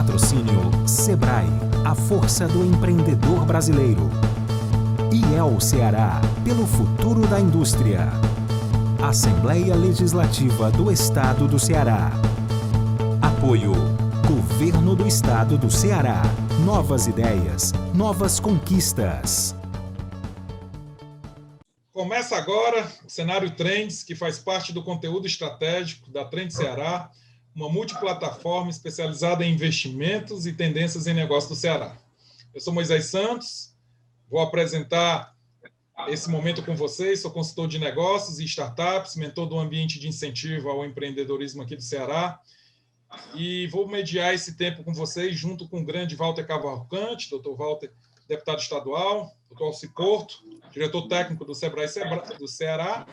Patrocínio Sebrae, a força do empreendedor brasileiro. IEL Ceará, pelo futuro da indústria. Assembleia Legislativa do Estado do Ceará. Apoio: Governo do Estado do Ceará. Novas ideias, novas conquistas. Começa agora o Cenário Trends, que faz parte do conteúdo estratégico da Trend Ceará, uma multiplataforma especializada em investimentos e tendências em negócios do Ceará. Eu sou Moisés Santos, vou apresentar esse momento com vocês, sou consultor de negócios e startups, mentor do ambiente de incentivo ao empreendedorismo aqui do Ceará, e vou mediar esse tempo com vocês junto com o grande Walter Cavalcante, doutor Walter, deputado estadual, doutor Alci Porto, diretor técnico do Sebrae do Ceará,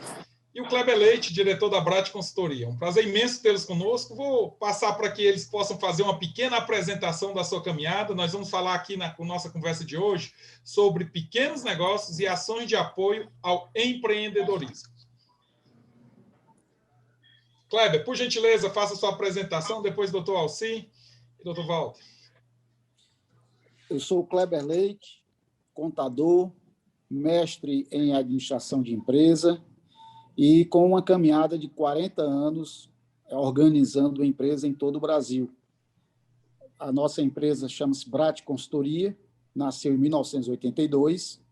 e o Kleber Leite, diretor da Brat Consultoria. Um prazer imenso tê-los conosco. Vou passar para que eles possam fazer uma pequena apresentação da sua caminhada. Nós vamos falar aqui na nossa conversa de hoje sobre pequenos negócios e ações de apoio ao empreendedorismo. Kleber, por gentileza, faça sua apresentação, depois doutor Alci e doutor Walter. Eu sou o Kleber Leite, contador, mestre em administração de empresa e com uma caminhada de 40 anos organizando empresa em todo o Brasil. A nossa empresa chama-se Brat Consultoria, nasceu em 1982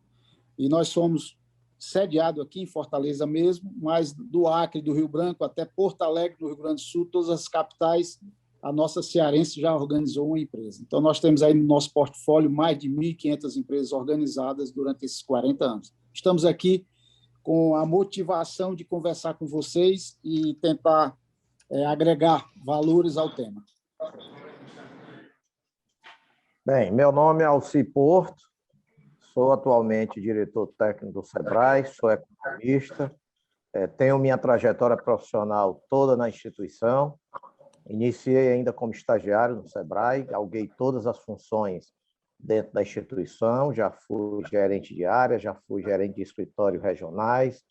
e nós somos sediados aqui em Fortaleza mesmo, mas do Acre, do Rio Branco até Porto Alegre, do Rio Grande do Sul, todas as capitais, a nossa cearense já organizou uma empresa. Então, nós temos aí no nosso portfólio mais de 1.500 empresas organizadas durante esses 40 anos. Estamos aqui com a motivação de conversar com vocês e tentar agregar valores ao tema. Bem, meu nome é Alci Porto, sou atualmente diretor técnico do Sebrae, sou economista, tenho minha trajetória profissional toda na instituição. Iniciei ainda como estagiário no Sebrae, galguei todas as funções dentro da instituição, já fui gerente de área, já fui gerente de escritório regionais,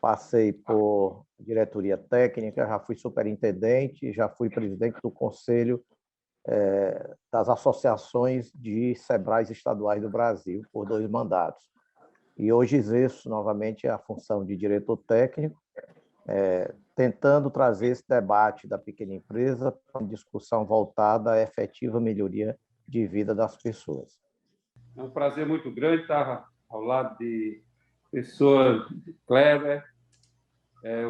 passei por diretoria técnica, já fui superintendente, já fui presidente do conselho das associações de Sebrais estaduais do Brasil por 2 mandatos. E hoje exerço novamente a função de diretor técnico, tentando trazer esse debate da pequena empresa para uma discussão voltada à efetiva melhoria de vida das pessoas. É um prazer muito grande estar ao lado de pessoas de Kleber,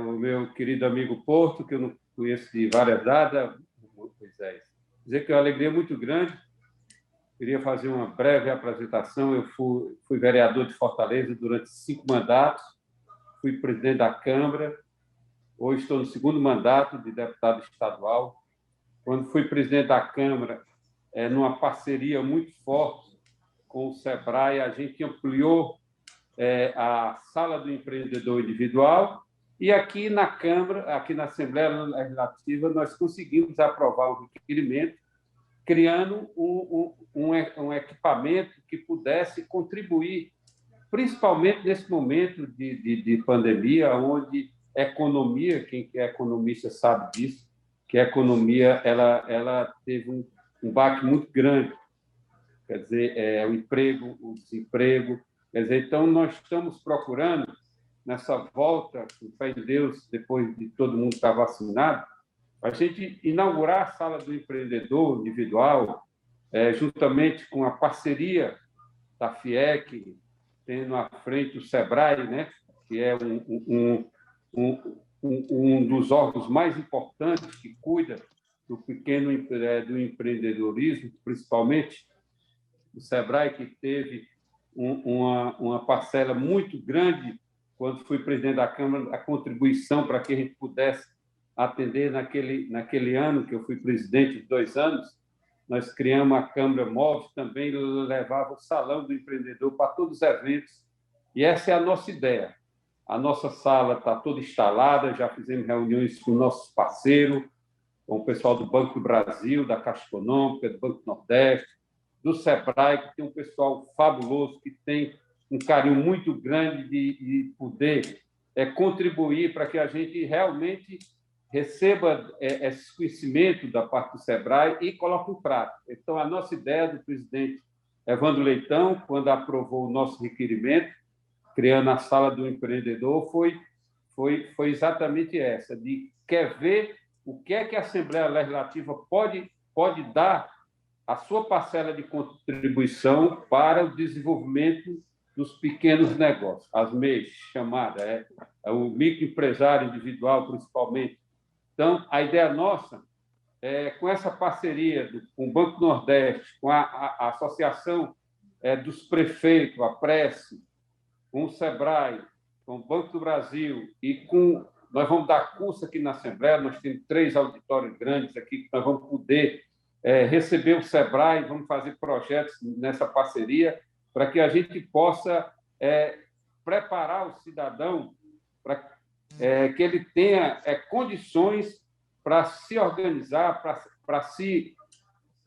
o meu querido amigo Porto, que eu não conheço de várias datas, Moisés. Dizer que é uma alegria muito grande. Queria fazer uma breve apresentação. Eu fui vereador de Fortaleza durante 5 mandatos, fui presidente da Câmara, hoje estou no 2º mandato de deputado estadual. Quando fui presidente da Câmara, numa parceria muito forte com o Sebrae, a gente ampliou a sala do empreendedor individual e aqui na Câmara, aqui na Assembleia Legislativa, nós conseguimos aprovar um requerimento criando um equipamento que pudesse contribuir, principalmente nesse momento de pandemia, onde a economia, quem é economista sabe disso, que a economia ela teve um baque muito grande, quer dizer, o emprego, o desemprego, quer dizer, então nós estamos procurando, nessa volta, com fé em Deus, depois de todo mundo estar vacinado, a gente inaugurar a Sala do Empreendedor Individual, juntamente com a parceria da FIEC, tendo à frente o Sebrae, né, que é um dos órgãos mais importantes que cuida do pequeno do empreendedorismo, principalmente o Sebrae, que teve uma parcela muito grande, quando fui presidente da Câmara, a contribuição para que a gente pudesse atender naquele ano, que eu fui presidente de 2 anos, nós criamos a Câmara Móvel, também levava o Salão do Empreendedor para todos os eventos, e essa é a nossa ideia. A nossa sala está toda instalada, já fizemos reuniões com nossos parceiros, com o pessoal do Banco do Brasil, da Caixa Econômica, do Banco do Nordeste, do Sebrae, que tem um pessoal fabuloso, que tem um carinho muito grande de poder contribuir para que a gente realmente receba esse conhecimento da parte do SEBRAE e coloque em prática. Então, a nossa ideia do presidente Evandro Leitão, quando aprovou o nosso requerimento, criando a Sala do Empreendedor, foi exatamente essa, de quer ver o que é que a Assembleia Legislativa pode dar a sua parcela de contribuição para o desenvolvimento dos pequenos negócios, as MEIs, chamada, o microempresário individual, principalmente. Então, a ideia nossa é, com essa parceria com o Banco Nordeste, com a Associação dos Prefeitos, a Prece, com o SEBRAE, com o Banco do Brasil e nós vamos dar curso aqui na Assembleia, nós temos 3 auditórios grandes aqui que nós vamos poder receber o SEBRAE, vamos fazer projetos nessa parceria para que a gente possa preparar o cidadão para que ele tenha condições para se organizar, para se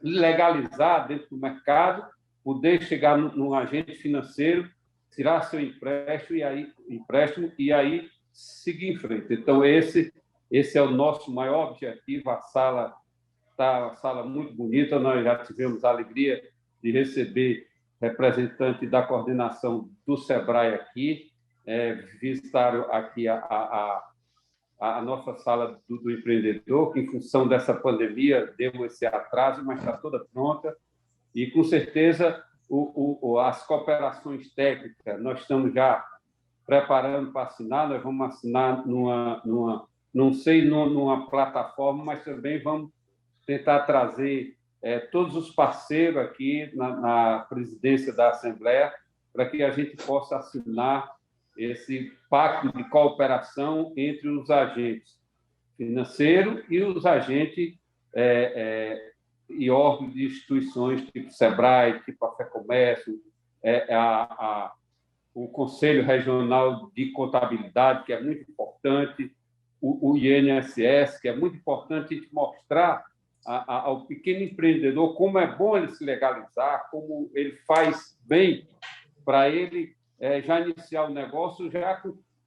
legalizar dentro do mercado, poder chegar num agente financeiro, tirar seu empréstimo e aí seguir em frente. Então, esse é o nosso maior objetivo. A sala está uma sala muito bonita, nós já tivemos a alegria de receber representante da coordenação do SEBRAE aqui, visitaram aqui a nossa sala do empreendedor, que, em função dessa pandemia, deu esse atraso, mas está toda pronta. E, com certeza, as cooperações técnicas, nós estamos já preparando para assinar, nós vamos assinar numa plataforma, mas também vamos tentar trazer todos os parceiros aqui na presidência da Assembleia para que a gente possa assinar esse pacto de cooperação entre os agentes financeiros e os agentes e órgãos de instituições tipo SEBRAE, tipo a FEComércio, o Conselho Regional de Contabilidade, que é muito importante, o INSS, que é muito importante a gente mostrar ao pequeno empreendedor como é bom ele se legalizar, como ele faz bem para ele já iniciar o negócio já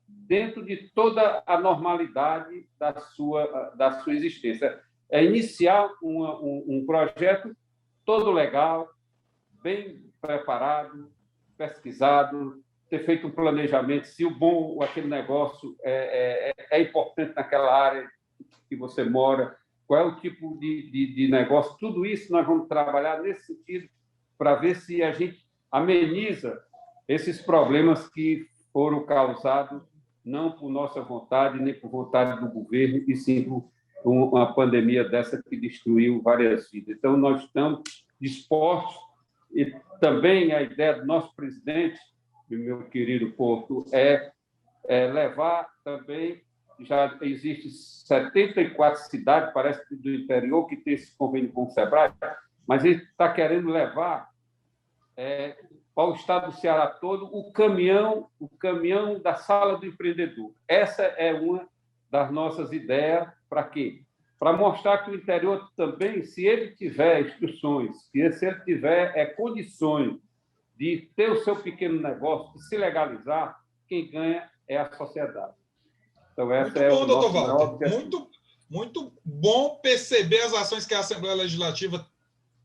dentro de toda a normalidade da sua existência. É iniciar um projeto todo legal, bem preparado, pesquisado, ter feito um planejamento, se aquele negócio é importante naquela área que você mora, qual é o tipo de negócio, tudo isso nós vamos trabalhar nesse sentido para ver se a gente ameniza esses problemas que foram causados não por nossa vontade, nem por vontade do governo, e sim por uma pandemia dessa que destruiu várias vidas. Então, nós estamos dispostos, e também a ideia do nosso presidente, meu querido Porto, levar também, já existem 74 cidades, parece, do interior, que tem esse convênio com o SEBRAE, mas ele está querendo levar para o estado do Ceará todo o caminhão da Sala do Empreendedor. Essa é uma das nossas ideias. Para quê? Para mostrar que o interior também, se ele tiver instruções, se ele tiver condições de ter o seu pequeno negócio, de se legalizar, quem ganha é a sociedade. Então, essa muito bom, o doutor nosso Walter. Muito bom perceber as ações que a Assembleia Legislativa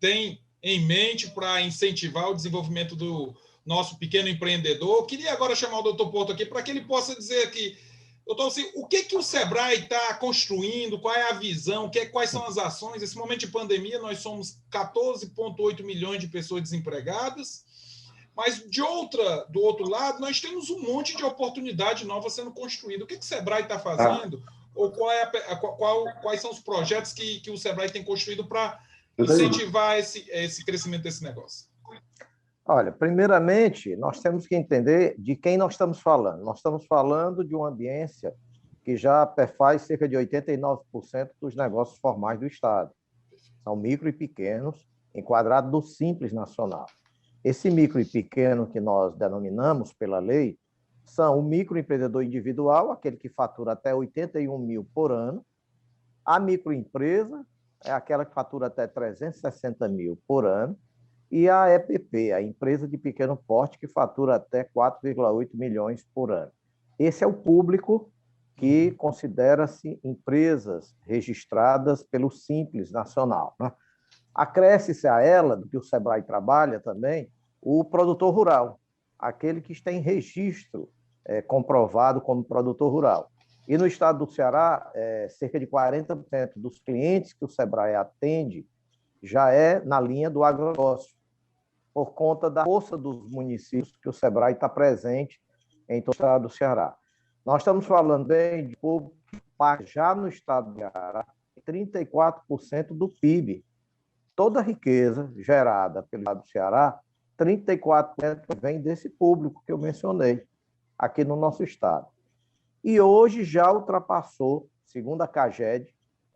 tem em mente para incentivar o desenvolvimento do nosso pequeno empreendedor. Eu queria agora chamar o doutor Porto aqui para que ele possa dizer aqui, doutor, assim, o que o SEBRAE está construindo, qual é a visão, quais são as ações. Nesse momento de pandemia, nós somos 14,8 milhões de pessoas desempregadas, mas do outro lado, nós temos um monte de oportunidade nova sendo construída. O que o SEBRAE está fazendo? Ou quais são os projetos que o SEBRAE tem construído para incentivar esse crescimento desse negócio? Olha, primeiramente, nós temos que entender de quem nós estamos falando. Nós estamos falando de uma ambiência que já perfaz cerca de 89% dos negócios formais do Estado. São micro e pequenos, enquadrados do Simples Nacional. Esse micro e pequeno que nós denominamos pela lei são o microempreendedor individual, aquele que fatura até 81 mil por ano. A microempresa é aquela que fatura até 360 mil por ano. E a EPP, a empresa de pequeno porte, que fatura até 4,8 milhões por ano. Esse é o público que considera-se empresas registradas pelo Simples Nacional, né? Acresce-se a ela, do que o SEBRAE trabalha também, o produtor rural, aquele que está em registro comprovado como produtor rural. E no estado do Ceará, cerca de 40% dos clientes que o SEBRAE atende já é na linha do agronegócio, por conta da força dos municípios que o SEBRAE está presente em todo o estado do Ceará. Nós estamos falando bem de público já no estado do Ceará, 34% do PIB. Toda a riqueza gerada pelo estado do Ceará, 34% vem desse público que eu mencionei aqui no nosso estado. E hoje já ultrapassou, segundo a CAGED,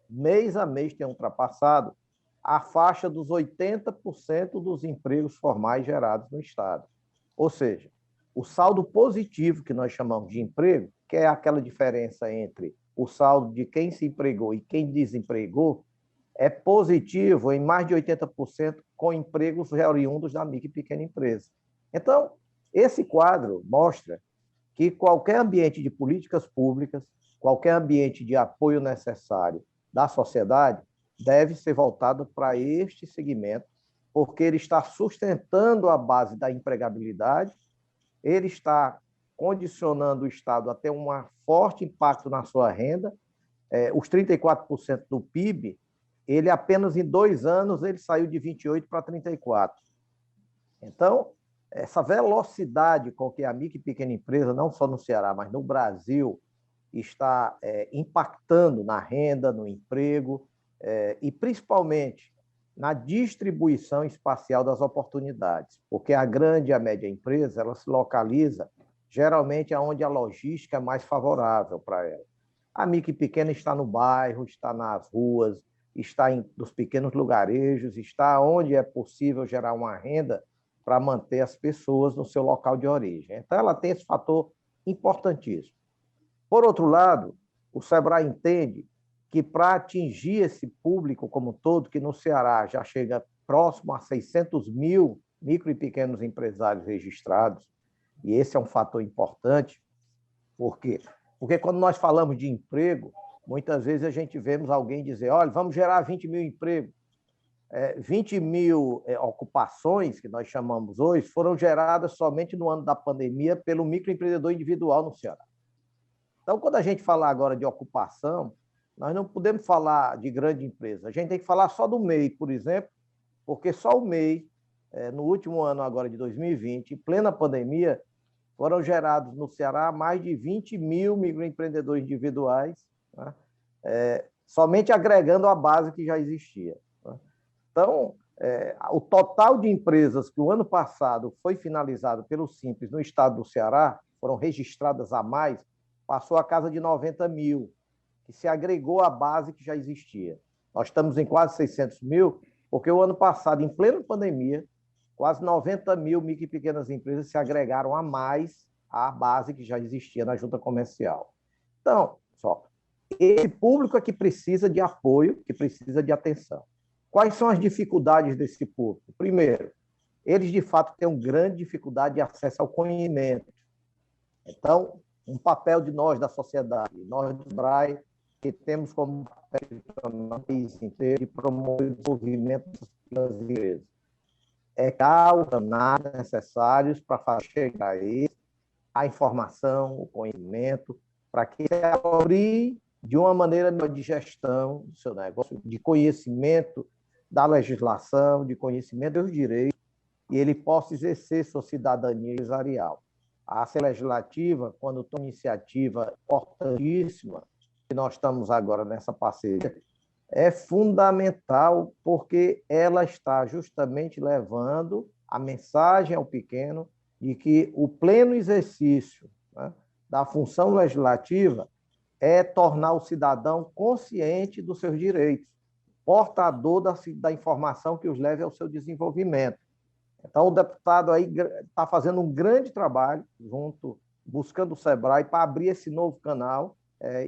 mês a mês tem ultrapassado a faixa dos 80% dos empregos formais gerados no estado. Ou seja, o saldo positivo que nós chamamos de emprego, que é aquela diferença entre o saldo de quem se empregou e quem desempregou, é positivo em mais de 80% com empregos oriundos da micro e pequena empresa. Então, esse quadro mostra que qualquer ambiente de políticas públicas, qualquer ambiente de apoio necessário da sociedade, deve ser voltado para este segmento, porque ele está sustentando a base da empregabilidade, ele está condicionando o Estado a ter um forte impacto na sua renda. Os 34% do PIB, ele apenas em 2 anos ele saiu de 28 para 34. Então, essa velocidade com que a micro e pequena empresa, não só no Ceará, mas no Brasil, está impactando na renda, no emprego, e principalmente na distribuição espacial das oportunidades, porque a grande e a média empresa ela se localiza geralmente onde a logística é mais favorável para ela. A micro e pequena está no bairro, está nas ruas, está nos pequenos lugarejos, está onde é possível gerar uma renda para manter as pessoas no seu local de origem. Então, ela tem esse fator importantíssimo. Por outro lado, o SEBRAE entende que para atingir esse público como um todo, que no Ceará já chega próximo a 600 mil micro e pequenos empresários registrados, e esse é um fator importante, porque quando nós falamos de emprego, muitas vezes a gente vemos alguém dizer, olha, vamos gerar 20 mil empregos. 20 mil ocupações, que nós chamamos hoje, foram geradas somente no ano da pandemia pelo microempreendedor individual no Ceará. Então, quando a gente falar agora de ocupação, nós não podemos falar de grande empresa. A gente tem que falar só do MEI, por exemplo, porque só o MEI, no último ano agora de 2020, em plena pandemia, foram gerados no Ceará mais de 20 mil microempreendedores individuais, né? Somente agregando a base que já existia. Né? Então, o total de empresas que o ano passado foi finalizado pelo Simples no estado do Ceará, foram registradas a mais, passou a casa de 90 mil, que se agregou à base que já existia. Nós estamos em quase 600 mil, porque o ano passado, em plena pandemia, quase 90 mil micro e pequenas empresas se agregaram a mais à base que já existia na junta comercial. Então, esse público é que precisa de apoio, que precisa de atenção. Quais são as dificuldades desse público? Primeiro, eles, de fato, têm uma grande dificuldade de acesso ao conhecimento. Então, um papel de nós, da sociedade, nós do SEBRAE, que temos como papel no país inteiro de promover o desenvolvimento das empresas. Dar os canais necessários para fazer chegar a eles a informação, o conhecimento, para que ele abrir de uma maneira de gestão do seu negócio, de conhecimento da legislação, de conhecimento dos direitos, e ele possa exercer sua cidadania empresarial. A Assembleia Legislativa, quando toma iniciativa importantíssima, que nós estamos agora nessa parceria, é fundamental porque ela está justamente levando a mensagem ao pequeno de que o pleno exercício, né, da função legislativa é tornar o cidadão consciente dos seus direitos, portador da informação que os leve ao seu desenvolvimento. Então, o deputado aí está fazendo um grande trabalho buscando o SEBRAE para abrir esse novo canal,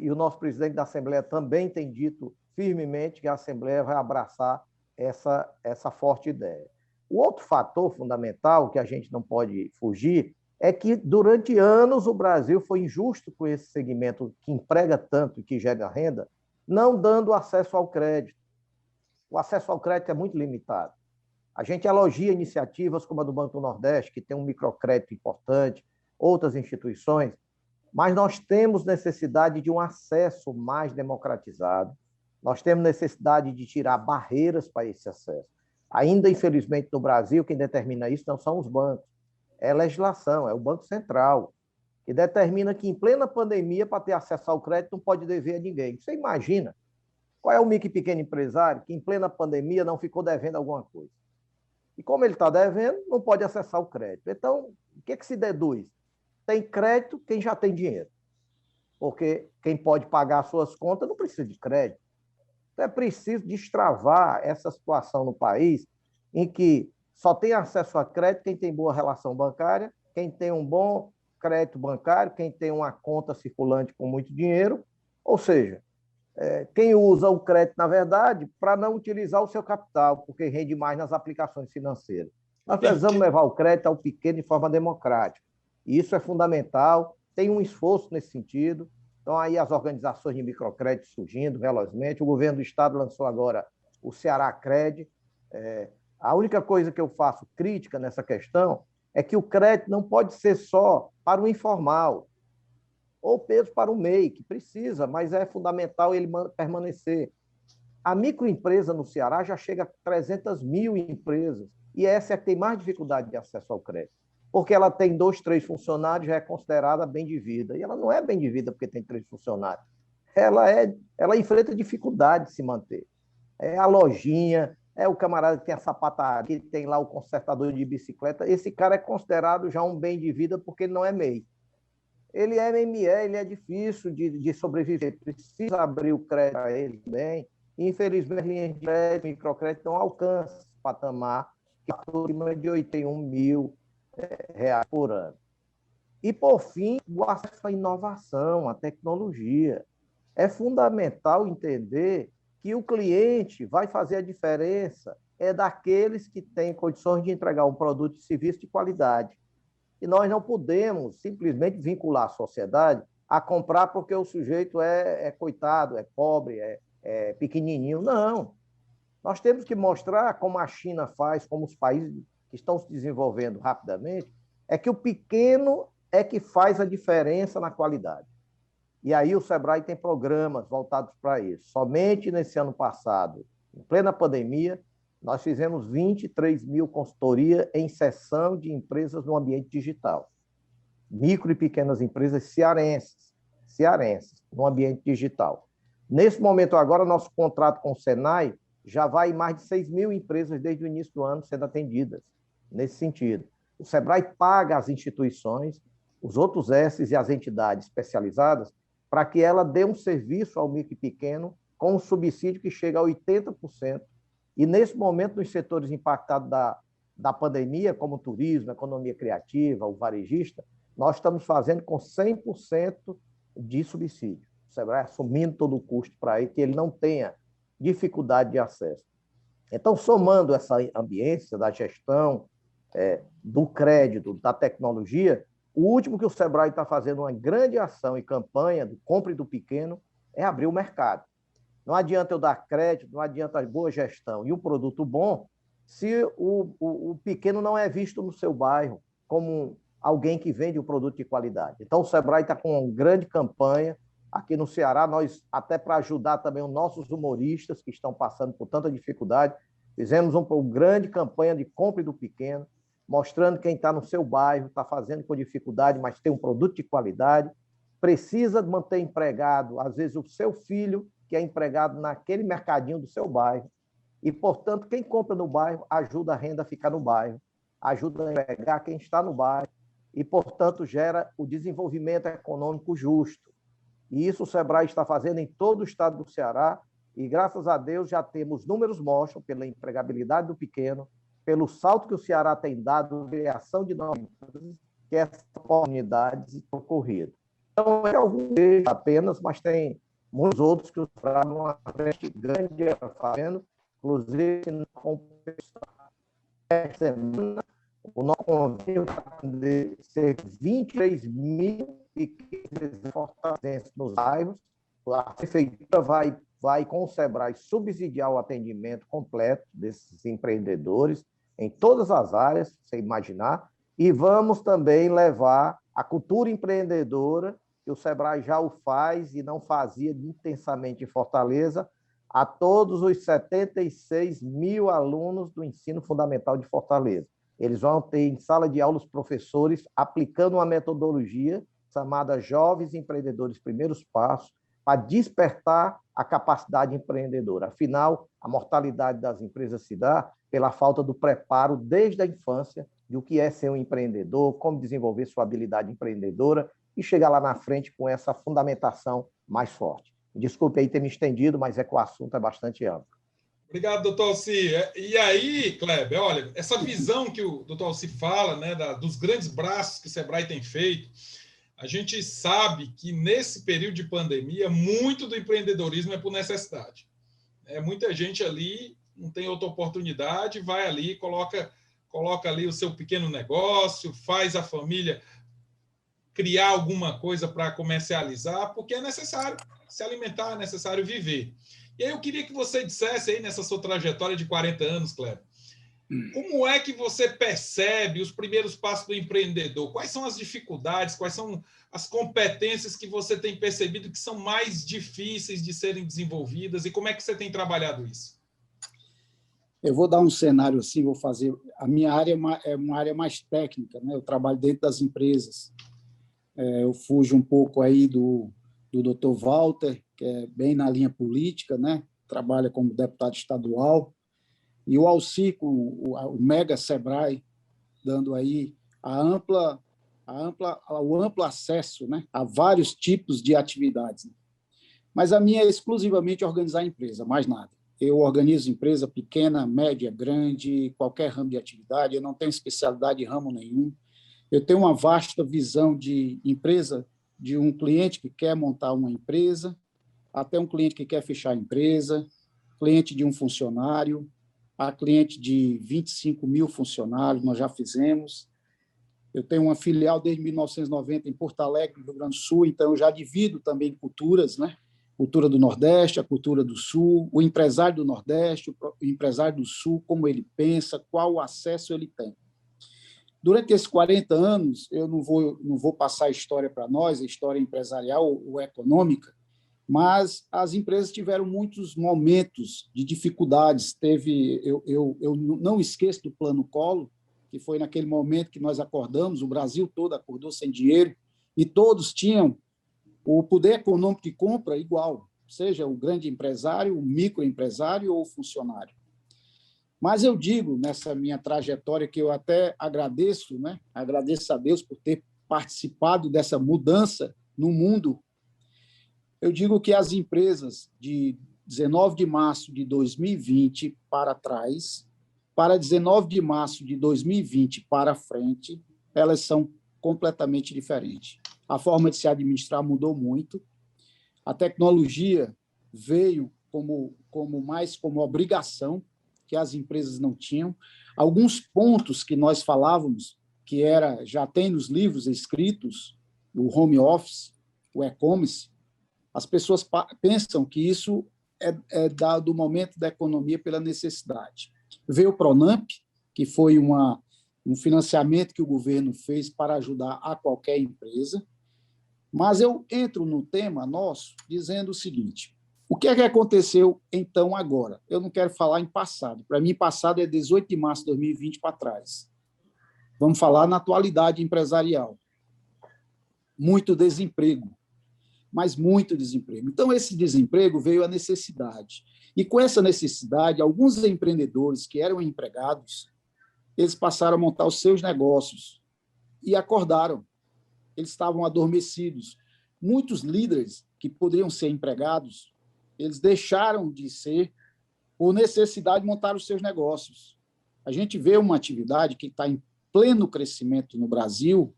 e o nosso presidente da Assembleia também tem dito firmemente que a Assembleia vai abraçar essa forte ideia. O outro fator fundamental que a gente não pode fugir é que durante anos o Brasil foi injusto com esse segmento que emprega tanto e que gera renda, não dando acesso ao crédito. O acesso ao crédito é muito limitado. A gente elogia iniciativas como a do Banco do Nordeste, que tem um microcrédito importante, outras instituições, mas nós temos necessidade de um acesso mais democratizado, nós temos necessidade de tirar barreiras para esse acesso. Ainda, infelizmente, no Brasil, quem determina isso não são os bancos, é a legislação, é o Banco Central, que determina que, em plena pandemia, para ter acesso ao crédito, não pode dever a ninguém. Você imagina qual é o micro e pequeno empresário que, em plena pandemia, não ficou devendo alguma coisa? E como ele está devendo, não pode acessar o crédito. Então, o que se deduz? Tem crédito quem já tem dinheiro. Porque quem pode pagar as suas contas não precisa de crédito. Então, é preciso destravar essa situação no país em que só tem acesso a crédito quem tem boa relação bancária, quem tem um bom crédito bancário, quem tem uma conta circulante com muito dinheiro, ou seja, quem usa o crédito, na verdade, para não utilizar o seu capital, porque rende mais nas aplicações financeiras. Nós precisamos levar o crédito ao pequeno de forma democrática. E isso é fundamental, tem um esforço nesse sentido. Então, aí as organizações de microcrédito surgindo velozmente. O governo do Estado lançou agora o Ceará Cred. A única coisa que eu faço crítica nessa questão é que o crédito não pode ser só para o informal, ou mesmo para o MEI, que precisa, mas é fundamental ele permanecer. A microempresa no Ceará já chega a 300 mil empresas, e essa é que tem mais dificuldade de acesso ao crédito, porque ela tem 2, 3 funcionários, já é considerada bem de vida, e ela não é bem de vida porque tem 3 funcionários. Ela enfrenta dificuldade de se manter. É a lojinha, é o camarada que tem a sapataria, que tem lá o consertador de bicicleta, esse cara é considerado já um bem de vida porque ele não é MEI. Ele é MME, ele é difícil de sobreviver, precisa abrir o crédito a ele também. Infelizmente, as linhas de crédito, microcrédito não alcançam esse patamar, que é de 81 mil reais por ano. E, por fim, o acesso à inovação, à tecnologia. É fundamental entender que o cliente vai fazer a diferença daqueles que têm condições de entregar um produto e serviço de qualidade. E nós não podemos simplesmente vincular a sociedade a comprar porque o sujeito é coitado, é pobre, é pequenininho. Não. Nós temos que mostrar como a China faz, como os países que estão se desenvolvendo rapidamente, é que o pequeno é que faz a diferença na qualidade. E aí o Sebrae tem programas voltados para isso. Somente nesse ano passado, em plena pandemia, nós fizemos 23 mil consultorias em sessão de empresas no ambiente digital. Micro e pequenas empresas cearenses, no ambiente digital. Nesse momento agora, nosso contrato com o Senai já vai em mais de 6 mil empresas desde o início do ano sendo atendidas, nesse sentido. O Sebrae paga as instituições, os outros S's e as entidades especializadas para que ela dê um serviço ao micro e pequeno com um subsídio que chega a 80%. E, nesse momento, nos setores impactados da pandemia, como o turismo, a economia criativa, o varejista, nós estamos fazendo com 100% de subsídio. O Sebrae assumindo todo o custo para ele, que ele não tenha dificuldade de acesso. Então, somando essa ambiência da gestão, do crédito, da tecnologia, o último que o Sebrae está fazendo uma grande ação e campanha do compra do pequeno é abrir o mercado. Não adianta eu dar crédito, não adianta a boa gestão e um produto bom se o pequeno não é visto no seu bairro como alguém que vende um produto de qualidade. Então, o Sebrae está com uma grande campanha aqui no Ceará, nós, até para ajudar também os nossos humoristas que estão passando por tanta dificuldade, fizemos uma grande campanha de compra do pequeno, mostrando quem está no seu bairro, está fazendo com dificuldade, mas tem um produto de qualidade, precisa manter empregado, às vezes, o seu filho, que é empregado naquele mercadinho do seu bairro. E, portanto, quem compra no bairro ajuda a renda a ficar no bairro, ajuda a empregar quem está no bairro e, portanto, gera o desenvolvimento econômico justo. E isso o Sebrae está fazendo em todo o estado do Ceará e, graças a Deus, já temos números mostram pela empregabilidade do pequeno, pelo salto que o Ceará tem dado na criação de novas empresas, que essas oportunidades estão ocorrido. Então, é alguns apenas, mas tem muitos outros que o Sebrae uma frente grande fazendo, inclusive na competição. Esta semana, O nosso convênio vai ser 23.015 fortalecenses nos bairros. A prefeitura vai com o SEBRAE subsidiar o atendimento completo desses empreendedores em todas as áreas, você imaginar, e vamos também levar a cultura empreendedora, que o SEBRAE já o faz e não fazia intensamente em Fortaleza, a todos os 76 mil alunos do ensino fundamental de Fortaleza. Eles vão ter em sala de aula os professores aplicando uma metodologia chamada Jovens Empreendedores Primeiros Passos, para despertar a capacidade empreendedora. Afinal, a mortalidade das empresas se dá pela falta do preparo desde a infância de o que é ser um empreendedor, como desenvolver sua habilidade empreendedora e chegar lá na frente com essa fundamentação mais forte. Desculpe aí ter me estendido, mas é que o assunto é bastante amplo. Obrigado, doutor Alci. E aí, Kleber, olha, essa visão que o doutor Alci fala, né, dos grandes braços que o SEBRAE tem feito, a gente sabe que nesse período de pandemia, muito do empreendedorismo é por necessidade. Muita gente ali não tem outra oportunidade, vai ali, coloca ali o seu pequeno negócio, faz a família criar alguma coisa para comercializar, porque é necessário se alimentar, é necessário viver. E aí eu queria que você dissesse aí nessa sua trajetória de 40 anos, Kleber, como é que você percebe os primeiros passos do empreendedor? Quais são as dificuldades, quais são as competências que você tem percebido que são mais difíceis de serem desenvolvidas e como é que você tem trabalhado isso? Eu vou dar um cenário assim, vou fazer... A minha área é uma área mais técnica, né? Eu trabalho dentro das empresas. Eu fujo um pouco aí do Dr. Walter, que é bem na linha política, né? Trabalha como deputado estadual. E o Alci, o mega SEBRAE, dando aí o amplo acesso, né, a vários tipos de atividades. Mas a minha é exclusivamente organizar a empresa, mais nada. Eu organizo empresa pequena, média, grande, qualquer ramo de atividade, eu não tenho especialidade em ramo nenhum. Eu tenho uma vasta visão de empresa, de um cliente que quer montar uma empresa, até um cliente que quer fechar a empresa, cliente de um funcionário, a cliente de 25 mil funcionários, nós já fizemos. Eu tenho uma filial desde 1990 em Porto Alegre, no Rio Grande do Sul, então eu já divido também culturas, né? Cultura do Nordeste, a cultura do Sul, o empresário do Nordeste, o empresário do Sul, como ele pensa, qual acesso ele tem. Durante esses 40 anos, eu não vou passar a história para nós, a história empresarial ou econômica, mas as empresas tiveram muitos momentos de dificuldades. Eu não esqueço do Plano Collor, que foi naquele momento que nós acordamos, o Brasil todo acordou sem dinheiro, e todos tinham o poder econômico de compra igual, seja o grande empresário, o microempresário ou o funcionário. Mas eu digo, nessa minha trajetória, que eu até agradeço, né? Agradeço a Deus por ter participado dessa mudança no mundo. Eu digo que as empresas de 19 de março de 2020 para trás, para 19 de março de 2020 para frente, elas são completamente diferentes. A forma de se administrar mudou muito. A tecnologia veio mais como obrigação, que as empresas não tinham. Alguns pontos que nós falávamos, que já tem nos livros escritos, o home office, o e-commerce, as pessoas pensam que isso é dado o momento da economia pela necessidade. Veio o Pronamp, que foi um financiamento que o governo fez para ajudar a qualquer empresa, mas eu entro no tema nosso dizendo o seguinte: o que é que aconteceu então agora? Eu não quero falar em passado. Para mim, passado é 18 de março de 2020 para trás. Vamos falar na atualidade empresarial. Muito desemprego, mas muito desemprego. Então, esse desemprego veio à necessidade. E com essa necessidade, alguns empreendedores que eram empregados, eles passaram a montar os seus negócios e acordaram. Eles estavam adormecidos. Muitos líderes que poderiam ser empregados, eles deixaram de ser por necessidade de montar os seus negócios. A gente vê uma atividade que está em pleno crescimento no Brasil,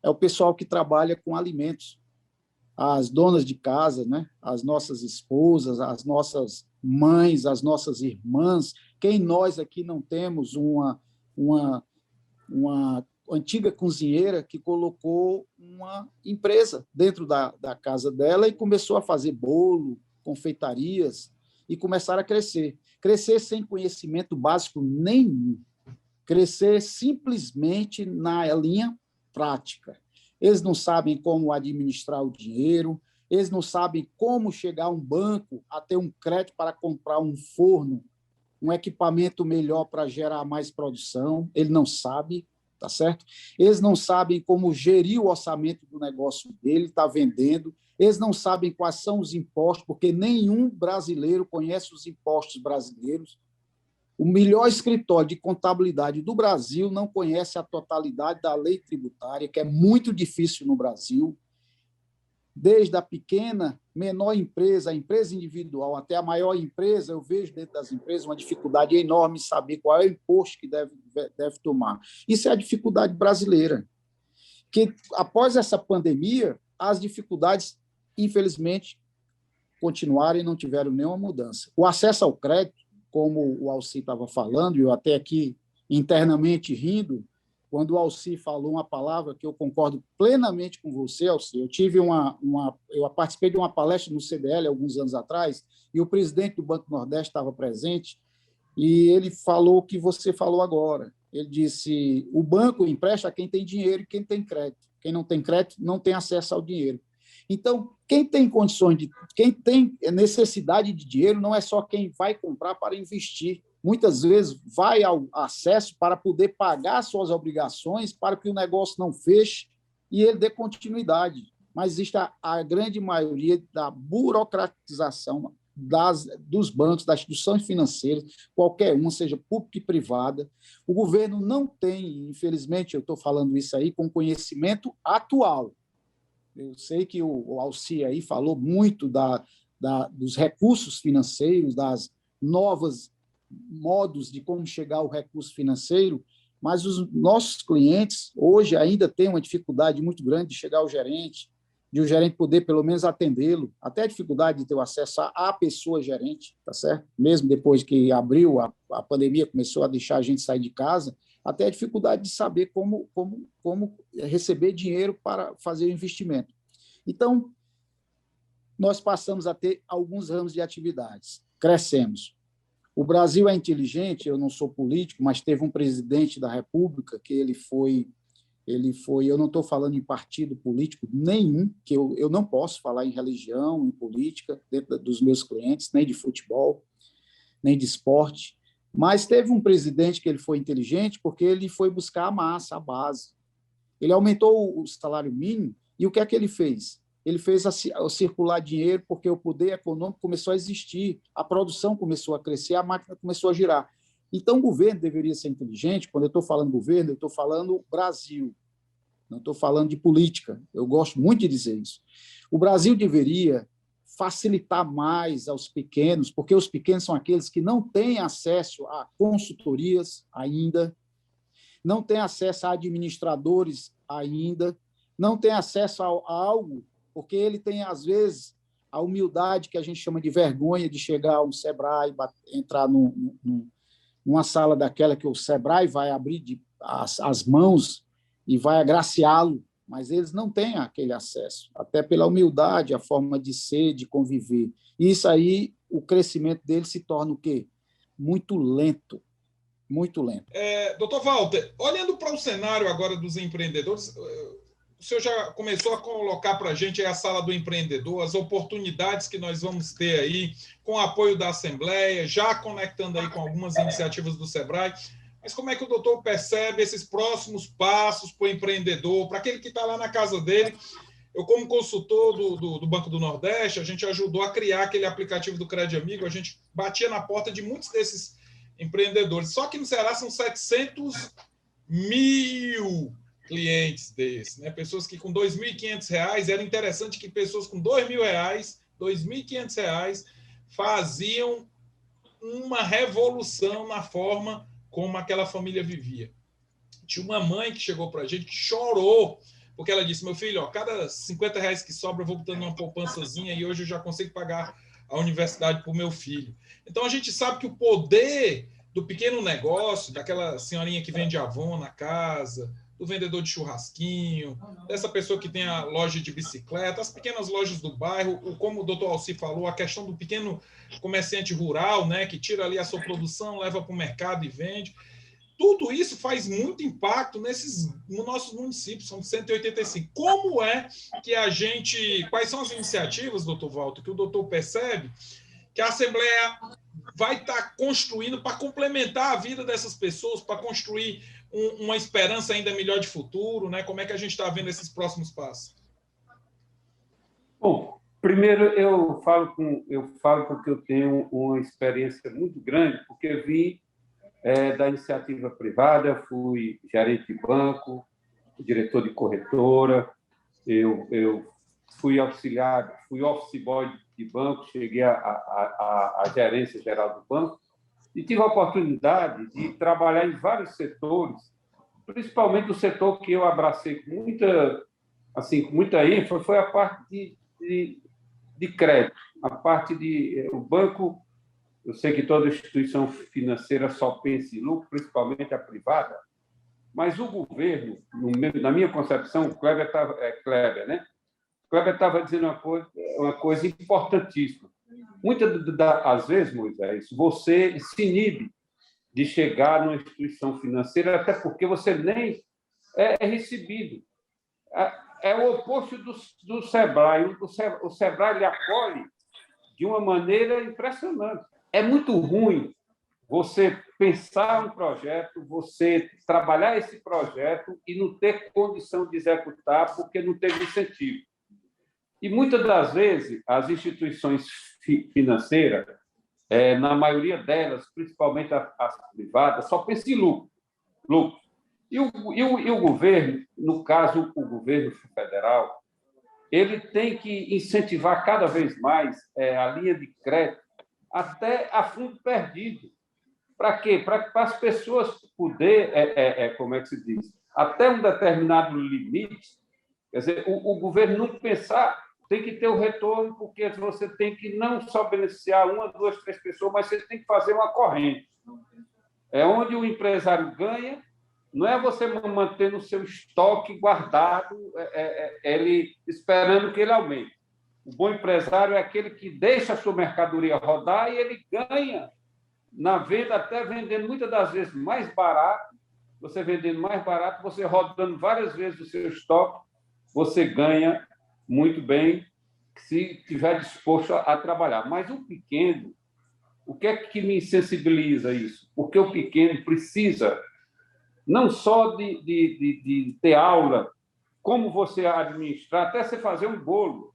é o pessoal que trabalha com alimentos. As donas de casa, né? As nossas esposas, as nossas mães, as nossas irmãs, quem nós aqui não temos uma uma antiga cozinheira que colocou uma empresa dentro da casa dela e começou a fazer bolo, confeitarias, e começaram a crescer. Crescer sem conhecimento básico nenhum. Crescer simplesmente na linha prática. Eles não sabem como administrar o dinheiro, eles não sabem como chegar a um banco a ter um crédito para comprar um forno, um equipamento melhor para gerar mais produção. Ele não sabe, tá certo? Eles não sabem como gerir o orçamento do negócio dele, está vendendo. Eles não sabem quais são os impostos, porque nenhum brasileiro conhece os impostos brasileiros. O melhor escritório de contabilidade do Brasil não conhece a totalidade da lei tributária, que é muito difícil no Brasil. Desde a pequena, menor empresa, a empresa individual, até a maior empresa, eu vejo dentro das empresas uma dificuldade enorme em saber qual é o imposto que deve tomar. Isso é a dificuldade brasileira. Que, após essa pandemia, as dificuldades, infelizmente, continuaram e não tiveram nenhuma mudança. O acesso ao crédito, como o Alci estava falando, e eu até aqui internamente rindo, quando o Alci falou uma palavra que eu concordo plenamente com você, Alci. Eu participei de uma palestra no CDL alguns anos atrás, e o presidente do Banco Nordeste estava presente, e ele falou o que você falou agora. Ele disse: o banco empresta a quem tem dinheiro e quem tem crédito. Quem não tem crédito não tem acesso ao dinheiro. Então, quem tem necessidade de dinheiro não é só quem vai comprar para investir. Muitas vezes vai ao acesso para poder pagar suas obrigações, para que o negócio não feche e ele dê continuidade. Mas existe a grande maioria da burocratização dos bancos, das instituições financeiras, qualquer uma, seja pública e privada. O governo não tem, infelizmente, eu estou falando isso aí com conhecimento atual. Eu sei que o Alci aí falou muito dos recursos financeiros, das novas modos de como chegar ao recurso financeiro, mas os nossos clientes hoje ainda têm uma dificuldade muito grande de chegar ao gerente, de o gerente poder pelo menos atendê-lo, até a dificuldade de ter o acesso à pessoa gerente, tá certo? Mesmo depois que abriu, a pandemia começou a deixar a gente sair de casa, até a dificuldade de saber como receber dinheiro para fazer o investimento. Então, nós passamos a ter alguns ramos de atividades, crescemos. O Brasil é inteligente, eu não sou político, mas teve um presidente da República que ele foi, eu não estou falando em partido político nenhum, que eu não posso falar em religião, em política, dentro dos meus clientes, nem de futebol, nem de esporte, mas teve um presidente que ele foi inteligente porque ele foi buscar a massa, a base. Ele aumentou o salário mínimo e o que é que ele fez? Ele fez circular dinheiro porque o poder econômico começou a existir, a produção começou a crescer, a máquina começou a girar. Então, o governo deveria ser inteligente. Quando eu estou falando governo, eu estou falando Brasil, não estou falando de política. Eu gosto muito de dizer isso. O Brasil deveria facilitar mais aos pequenos, porque os pequenos são aqueles que não têm acesso a consultorias ainda, não têm acesso a administradores ainda, não têm acesso a algo, porque ele tem, às vezes, a humildade que a gente chama de vergonha de chegar a um Sebrae, entrar numa sala daquela que o Sebrae vai abrir as mãos e vai agraciá-lo, mas eles não têm aquele acesso, até pela humildade, a forma de ser, de conviver. E isso aí, o crescimento dele se torna o quê? Muito lento. Muito lento. Doutor Walter, olhando para o cenário agora dos empreendedores, o senhor já começou a colocar para a gente a sala do empreendedor, as oportunidades que nós vamos ter aí, com o apoio da Assembleia, já conectando aí com algumas iniciativas do Sebrae. Mas como é que o doutor percebe esses próximos passos para o empreendedor, para aquele que está lá na casa dele? Eu, como consultor do Banco do Nordeste, a gente ajudou a criar aquele aplicativo do Crédito Amigo, a gente batia na porta de muitos desses empreendedores. Só que no Ceará são 700 mil clientes desses, né? Pessoas que com R$ 2.500, era interessante que pessoas com R$ 2.000, R$ 2.500, faziam uma revolução na forma como aquela família vivia. Tinha uma mãe que chegou para a gente, que chorou, porque ela disse: meu filho, ó, cada R$ 50 que sobra eu vou botando uma poupançazinha e hoje eu já consigo pagar a universidade para o meu filho. Então a gente sabe que o poder do pequeno negócio, daquela senhorinha que vende Avon na casa, do vendedor de churrasquinho, dessa pessoa que tem a loja de bicicleta, as pequenas lojas do bairro, como o doutor Alci falou, a questão do pequeno comerciante rural, né, que tira ali a sua produção, leva para o mercado e vende. Tudo isso faz muito impacto nos nossos municípios, são 185. Como é que quais são as iniciativas, doutor Walter, que o doutor percebe que a Assembleia vai estar construindo para complementar a vida dessas pessoas, para construir uma esperança ainda melhor de futuro, né? Como é que a gente está vendo esses próximos passos? Bom, primeiro eu falo porque eu tenho uma experiência muito grande, porque eu vim da iniciativa privada, fui gerente de banco, diretor de corretora, eu fui auxiliar, fui office boy de banco, cheguei à gerência geral do banco e tive a oportunidade de trabalhar em vários setores, principalmente o setor que eu abracei com muita ênfase foi a parte de crédito, a parte o banco. Eu sei que toda instituição financeira só pensa em lucro, principalmente a privada, mas o governo, na minha concepção, o Kleber estava dizendo uma coisa importantíssima. Muitas das vezes, Moisés, você se inibe de chegar numa instituição financeira, até porque você nem é recebido. É o oposto do Sebrae. O Sebrae lhe acolhe de uma maneira impressionante. É muito ruim você pensar um projeto, você trabalhar esse projeto e não ter condição de executar porque não teve incentivo. E muitas das vezes as instituições financeiras, na maioria delas, principalmente as privadas, só pensam em lucro. E o governo, no caso o governo federal, ele tem que incentivar cada vez mais a linha de crédito até a fundo perdido. Para quê? Para as pessoas poderem, como é que se diz, até um determinado limite, quer dizer, o governo não pensar, tem que ter o retorno, porque você tem que não só beneficiar uma, duas, três pessoas, mas você tem que fazer uma corrente. É onde o empresário ganha, não é você manter no seu estoque guardado, ele esperando que ele aumente. O bom empresário é aquele que deixa a sua mercadoria rodar e ele ganha na venda, até vendendo muitas das vezes mais barato. Você vendendo mais barato, você rodando várias vezes o seu estoque, você ganha muito bem se estiver disposto a trabalhar. Mas o pequeno, o que é que me sensibiliza isso? Porque o pequeno precisa não só de ter aula, como você administrar, até você fazer um bolo.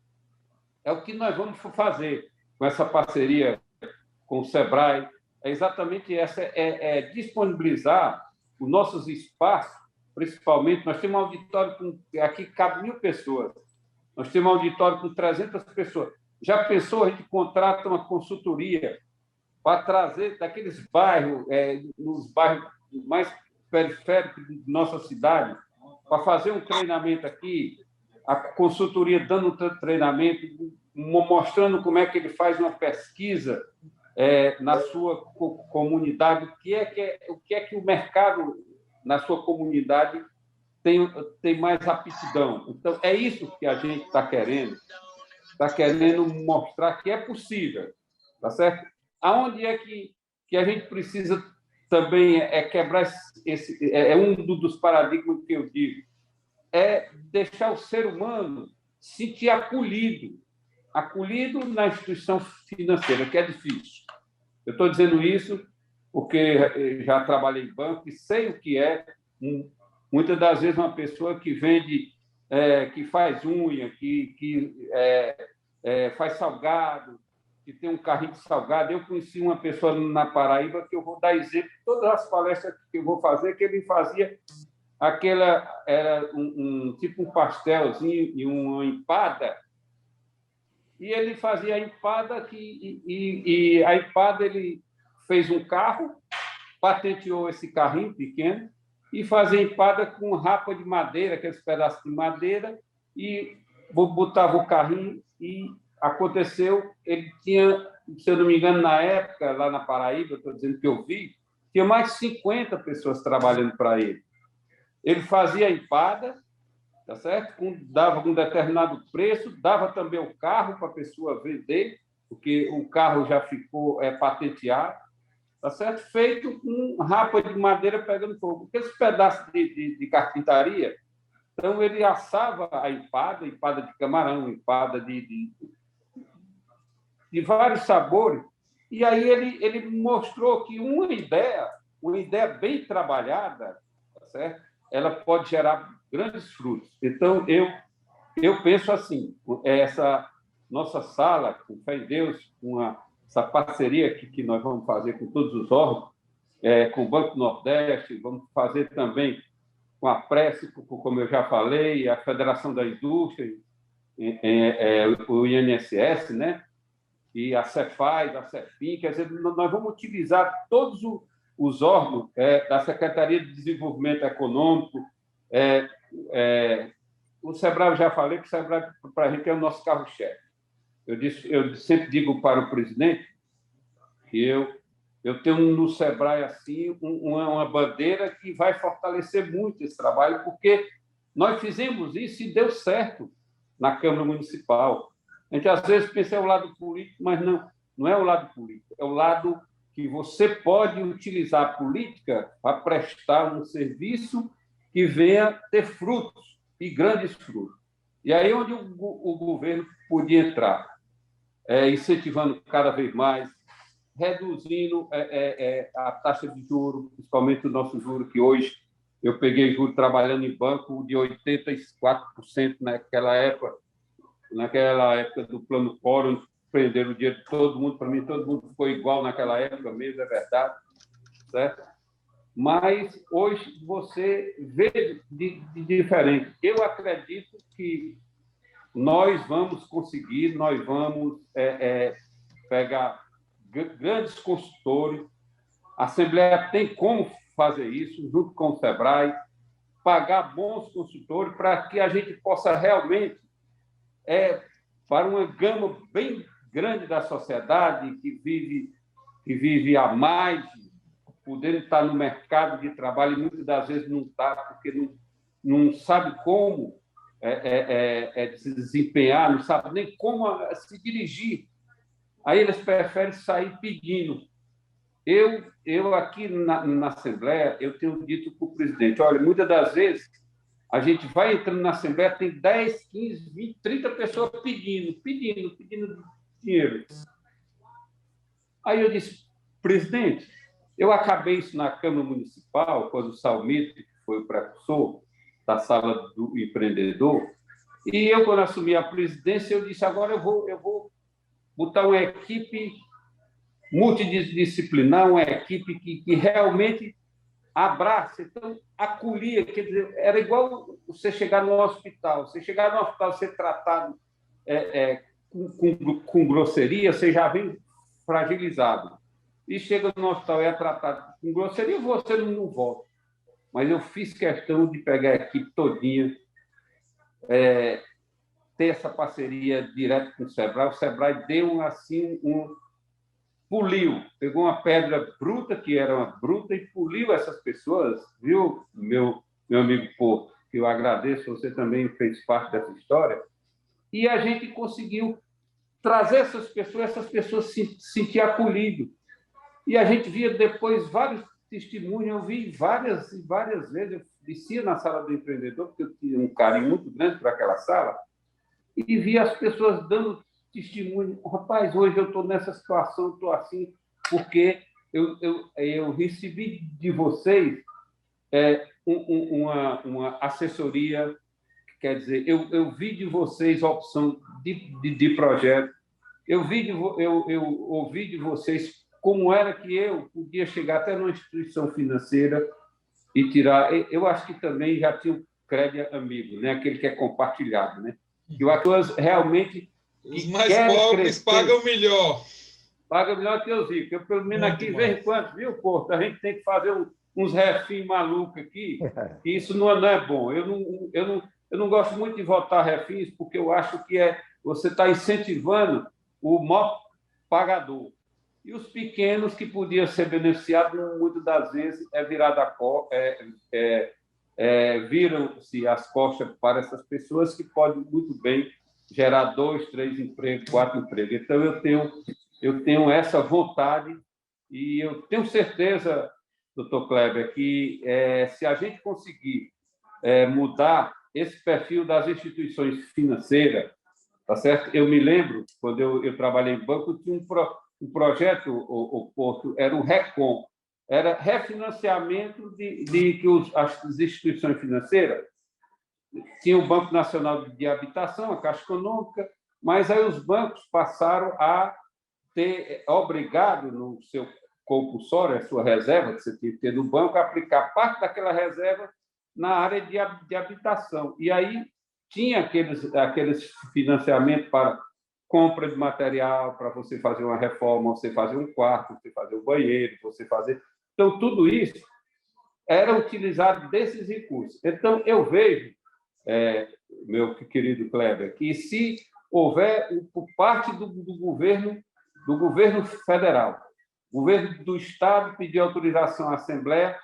É o que nós vamos fazer com essa parceria com o Sebrae. É exatamente essa, disponibilizar os nossos espaços, principalmente. Nós temos um auditório aqui cabe 1.000 pessoas. Nós temos um auditório com 300 pessoas. Já pensou, a gente contrata uma consultoria para trazer daqueles bairros, nos bairros mais periféricos de nossa cidade, para fazer um treinamento aqui, a consultoria dando um treinamento, mostrando como é que ele faz uma pesquisa na sua comunidade, o que é que o mercado na sua comunidade tem mais aptidão. Então, é isso que a gente está querendo mostrar que é possível, tá certo? Aonde é que a gente precisa também quebrar um dos paradigmas que eu digo, deixar o ser humano sentir acolhido na instituição financeira, que é difícil. Eu estou dizendo isso porque já trabalhei em banco e sei o que muitas das vezes uma pessoa que vende, que faz unha, que faz salgado, que tem um carrinho de salgado. Eu conheci uma pessoa na Paraíba, que eu vou dar exemplo, todas as palestras que eu vou fazer, que ele fazia era tipo um pastelzinho e uma empada, e ele fazia a empada, e a empada ele fez um carro, patenteou esse carrinho pequeno, e fazia empada com rapa de madeira, aqueles pedaços de madeira, e botava o carrinho, e aconteceu, ele tinha, se eu não me engano, na época, lá na Paraíba, estou dizendo que eu vi, tinha mais de 50 pessoas trabalhando para ele. Ele fazia a empada, tá certo? Dava um determinado preço, dava também o carro para a pessoa vender, porque o carro já ficou patenteado, tá certo? Feito com rapa de madeira pegando fogo. Aqueles pedaços de carpintaria, então ele assava a empada de camarão, empada de vários sabores, e aí ele mostrou que uma ideia bem trabalhada, tá certo? Ela pode gerar grandes frutos. Então, eu penso assim, essa nossa sala, com fé em Deus, essa parceria que nós vamos fazer com todos os órgãos, com o Banco do Nordeste, vamos fazer também com a Précico, como eu já falei, a Federação da Indústria, o INSS, né? E a Cefaz, a Cefim, quer dizer, nós vamos utilizar todos os órgãos da Secretaria de Desenvolvimento Econômico. O SEBRAE, eu já falei que o SEBRAE, para a gente, é o nosso carro-chefe. Eu sempre digo para o presidente que eu tenho no SEBRAE assim, uma bandeira que vai fortalecer muito esse trabalho, porque nós fizemos isso e deu certo na Câmara Municipal. A gente, às vezes, pensa o lado político, mas não é o lado político, é o lado que você pode utilizar a política para prestar um serviço que venha ter frutos, e grandes frutos. E aí onde o governo podia entrar, incentivando cada vez mais, reduzindo a taxa de juros, principalmente o nosso juro, que hoje eu peguei juro trabalhando em banco de 84% naquela época do Plano Collor, prenderam o dinheiro de todo mundo. Para mim, todo mundo ficou igual naquela época mesmo, é verdade, certo? Mas hoje você vê de diferente. Eu acredito que nós vamos conseguir, nós vamos pegar grandes consultores. A Assembleia tem como fazer isso, junto com o SEBRAE, pagar bons consultores para que a gente possa realmente, para uma gama bem grande da sociedade que vive a mais, podendo estar no mercado de trabalho, e muitas das vezes não está, porque não sabe como se desempenhar, não sabe nem como se dirigir. Aí eles preferem sair pedindo. Eu aqui na Assembleia, eu tenho dito para o presidente, olha, muitas das vezes a gente vai entrando na Assembleia, tem 10, 15, 20, 30 pessoas pedindo dinheiro. Aí eu disse, presidente, eu acabei isso na Câmara Municipal, quando o Salmito, que foi o precursor da Sala do Empreendedor, e eu, quando assumi a presidência, eu disse, agora eu vou botar uma equipe multidisciplinar, uma equipe que realmente abraça, então, acolhia, quer dizer, era igual você chegar no hospital, ser tratado com grosseria, você já vem fragilizado. E chega no hospital e é tratado com grosseria, você não volta. Mas eu fiz questão de pegar a equipe todinha, ter essa parceria direta com o SEBRAE. O SEBRAE deu assim puliu, pegou uma pedra bruta, que era uma bruta, e puliu essas pessoas, viu, meu amigo Porto, que eu agradeço, você também fez parte dessa história, e a gente conseguiu trazer essas pessoas se sentir acolhidas. E a gente via depois vários testemunhos, eu vi várias vezes, eu descia na Sala do Empreendedor, porque eu tinha um carinho muito grande por aquela sala, e via as pessoas dando testemunho, rapaz, hoje eu estou nessa situação, estou assim, porque eu recebi de vocês uma assessoria, quer dizer, eu vi de vocês a opção de projeto, eu ouvi de vocês como era que eu podia chegar até numa instituição financeira e tirar, eu acho que também já tinha o crédito amigo, né? Aquele que é compartilhado, né? Que as pessoas realmente os mais pobres pagam melhor. Paga melhor que os ricos. Eu, pelo menos, aqui, de vez em quando, viu, Porto? A gente tem que fazer uns refins malucos aqui, e isso não é bom. Eu não gosto muito de votar refins, porque eu acho que você está incentivando o maior pagador. e os pequenos que podiam ser beneficiados, muitas das vezes, viram-se as costas para essas pessoas que podem muito bem gerar 2, 3 empregos, 4 empregos. Então, eu tenho essa vontade e eu tenho certeza, doutor Kleber, que se a gente conseguir mudar esse perfil das instituições financeiras, tá certo? Eu me lembro, quando eu trabalhei em banco, tinha um projeto, o Porto, era o RECOM, era refinanciamento de que as instituições financeiras tinha o Banco Nacional de Habitação, a Caixa Econômica, mas aí os bancos passaram a ter obrigado no seu compulsório, a sua reserva que você tinha que ter no banco, a aplicar parte daquela reserva na área de habitação. E aí tinha aqueles financiamentos para compra de material, para você fazer uma reforma, você fazer um quarto, você fazer um banheiro, você fazer... Então, tudo isso era utilizado desses recursos. Então, eu vejo, meu querido Kleber, que se houver, por parte do governo federal, o governo do Estado pedir autorização à Assembleia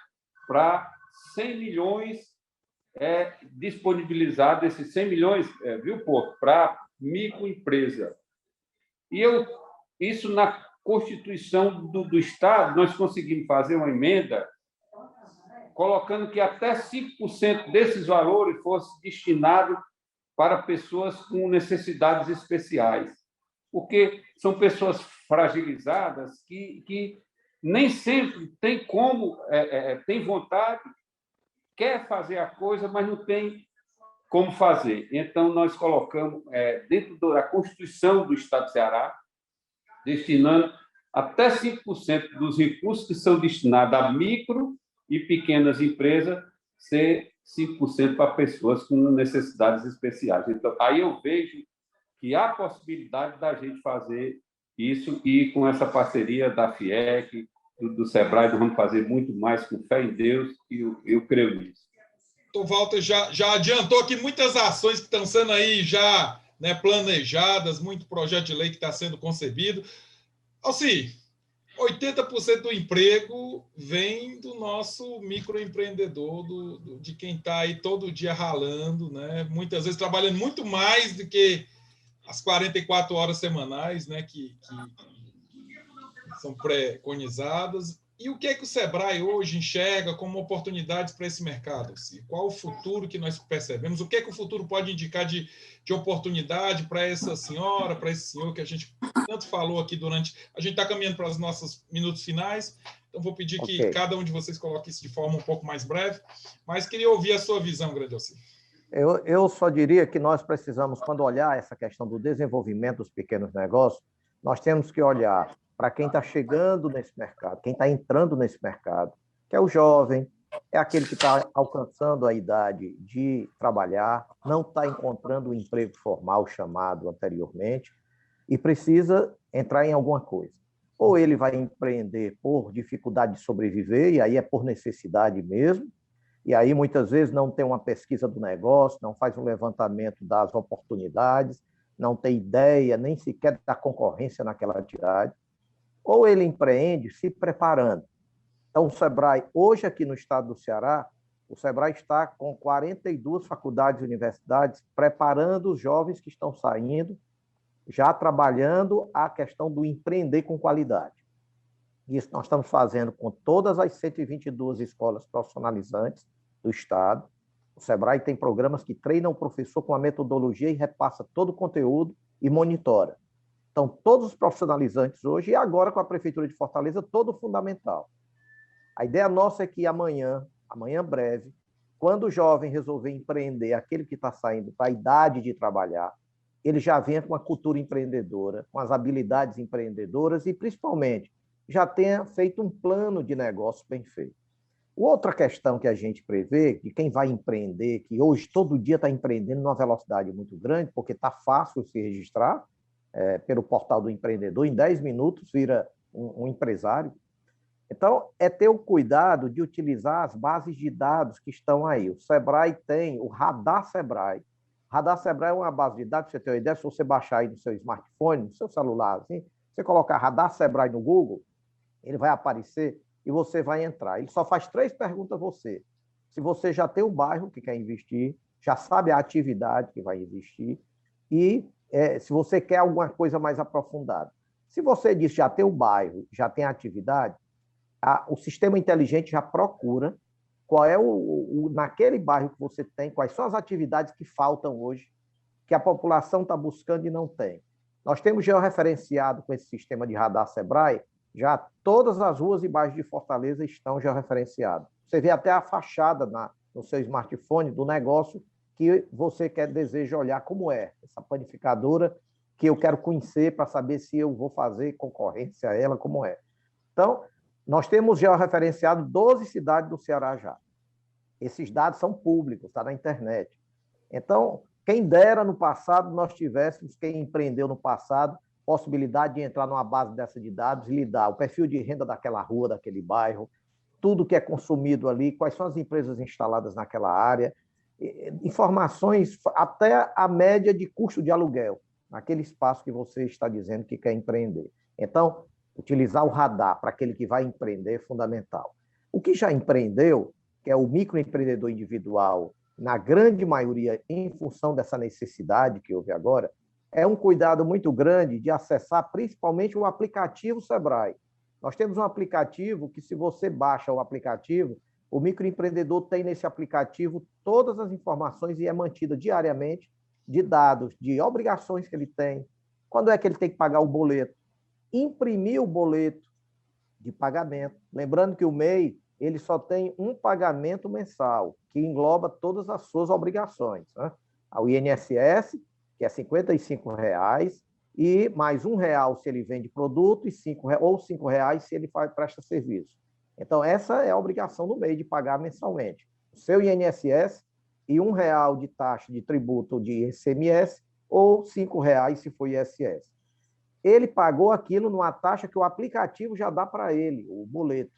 para 100 milhões disponibilizado, esses 100 milhões, viu, Porto, para microempresa. E isso na Constituição do Estado, nós conseguimos fazer uma emenda colocando que até 5% desses valores fosse destinado para pessoas com necessidades especiais, porque são pessoas fragilizadas que nem sempre tem como, tem vontade, quer fazer a coisa, mas não tem como fazer. Então, nós colocamos, dentro da Constituição do Estado do Ceará, destinando até 5% dos recursos que são destinados a micro e pequenas empresas, ser 5% para pessoas com necessidades especiais. Então, aí eu vejo que há possibilidade da gente fazer isso, e com essa parceria da FIEC, do SEBRAE, nós vamos fazer muito mais, com fé em Deus, e eu creio nisso. O Walter já adiantou aqui muitas ações que estão sendo aí já, né, planejadas, muito projeto de lei que está sendo concebido. Alci, 80% do emprego vem do nosso microempreendedor, de quem está aí todo dia ralando, né? Muitas vezes trabalhando muito mais do que as 44 horas semanais, né, que são preconizadas. E o que é que o SEBRAE hoje enxerga como oportunidades para esse mercado? Qual o futuro que nós percebemos? O que é que o futuro pode indicar de oportunidade para essa senhora, para esse senhor que a gente tanto falou aqui durante... A gente está caminhando para os nossos minutos finais, então vou pedir que cada um de vocês coloque isso de forma um pouco mais breve, mas queria ouvir a sua visão, grande Alci. Eu só diria que nós precisamos, quando olhar essa questão do desenvolvimento dos pequenos negócios, nós temos que olhar para quem está chegando nesse mercado, quem está entrando nesse mercado, que é o jovem, é aquele que está alcançando a idade de trabalhar, não está encontrando o emprego formal chamado anteriormente e precisa entrar em alguma coisa. Ou ele vai empreender por dificuldade de sobreviver, e aí é por necessidade mesmo, e aí muitas vezes não tem uma pesquisa do negócio, não faz um levantamento das oportunidades, não tem ideia nem sequer da concorrência naquela atividade, ou ele empreende se preparando. Então, o SEBRAE, hoje aqui no estado do Ceará, o SEBRAE está com 42 faculdades e universidades preparando os jovens que estão saindo, já trabalhando a questão do empreender com qualidade. Isso nós estamos fazendo com todas as 122 escolas profissionalizantes do estado. O SEBRAE tem programas que treinam o professor com a metodologia e repassa todo o conteúdo e monitora. Então, todos os profissionalizantes hoje, e agora com a Prefeitura de Fortaleza, todo fundamental. A ideia nossa é que amanhã breve, quando o jovem resolver empreender, aquele que está saindo para a idade de trabalhar, ele já venha com uma cultura empreendedora, com as habilidades empreendedoras e, principalmente, já tenha feito um plano de negócio bem feito. Outra questão que a gente prevê, que quem vai empreender, que hoje todo dia está empreendendo numa velocidade muito grande, porque está fácil se registrar, pelo portal do empreendedor, em 10 minutos vira um empresário. Então, é ter o cuidado de utilizar as bases de dados que estão aí. O SEBRAE tem o Radar SEBRAE. O Radar SEBRAE é uma base de dados, para você ter uma ideia, se você baixar aí no seu smartphone, no seu celular, assim, Você colocar Radar Sebrae no Google, ele vai aparecer e você vai entrar. Ele só faz 3 perguntas a você. Se você já tem o bairro que quer investir, já sabe a atividade que vai investir e se você quer alguma coisa mais aprofundada. Se você diz já tem o bairro, já tem a atividade, o sistema inteligente já procura qual é naquele bairro que você tem, quais são as atividades que faltam hoje, que a população está buscando e não tem. Nós temos georreferenciado com esse sistema de Radar Sebrae, já todas as ruas e bairros de Fortaleza estão georreferenciadas. Você vê até a fachada no seu smartphone do negócio que você deseja olhar como é, essa panificadora que eu quero conhecer para saber se eu vou fazer concorrência a ela, como é. Então, nós temos georreferenciado 12 cidades do Ceará já. Esses dados são públicos, está na internet. Então, quem dera no passado nós tivéssemos, quem empreendeu no passado, possibilidade de entrar numa base dessa de dados e lidar o perfil de renda daquela rua, daquele bairro, tudo que é consumido ali, quais são as empresas instaladas naquela área, informações até a média de custo de aluguel, naquele espaço que você está dizendo que quer empreender. Então, utilizar o radar para aquele que vai empreender é fundamental. O que já empreendeu, que é o microempreendedor individual, na grande maioria, em função dessa necessidade que houve agora, é um cuidado muito grande de acessar principalmente o aplicativo Sebrae. Nós temos um aplicativo que, se você baixa o aplicativo, o microempreendedor tem nesse aplicativo todas as informações e é mantida diariamente de dados, de obrigações que ele tem, quando é que ele tem que pagar o boleto, imprimir o boleto de pagamento. Lembrando que o MEI ele só tem um pagamento mensal, que engloba todas as suas obrigações. Né? O INSS, que é R$ 55,00, e mais R$ 1,00 se ele vende produto, ou R$ 5,00 se ele presta serviço. Então, essa é a obrigação do MEI de pagar mensalmente. O seu INSS e R$ 1,00 de taxa de tributo de ICMS, ou R$ 5,00 se for ISS. Ele pagou aquilo numa taxa que o aplicativo já dá para ele, o boleto.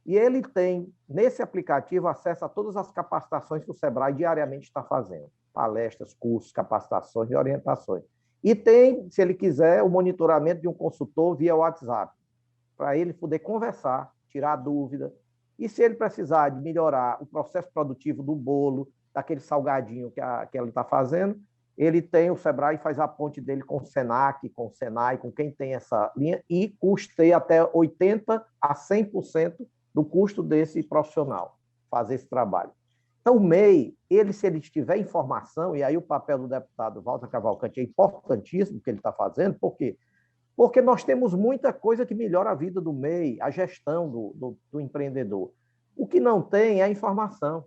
E ele tem, nesse aplicativo, acesso a todas as capacitações que o Sebrae diariamente está fazendo. Palestras, cursos, capacitações e orientações. E tem, se ele quiser, o monitoramento de um consultor via WhatsApp, para ele poder conversar, tirar dúvida. E se ele precisar de melhorar o processo produtivo do bolo, daquele salgadinho que ele está fazendo, ele tem, o Sebrae faz a ponte dele com o Senac, com o Senai, com quem tem essa linha, e custeia até 80% a 100% do custo desse profissional fazer esse trabalho. Então, o MEI, se ele tiver informação, e aí o papel do deputado Walter Cavalcante é importantíssimo que ele está fazendo, por quê? Porque nós temos muita coisa que melhora a vida do MEI, a gestão do empreendedor. O que não tem é a informação.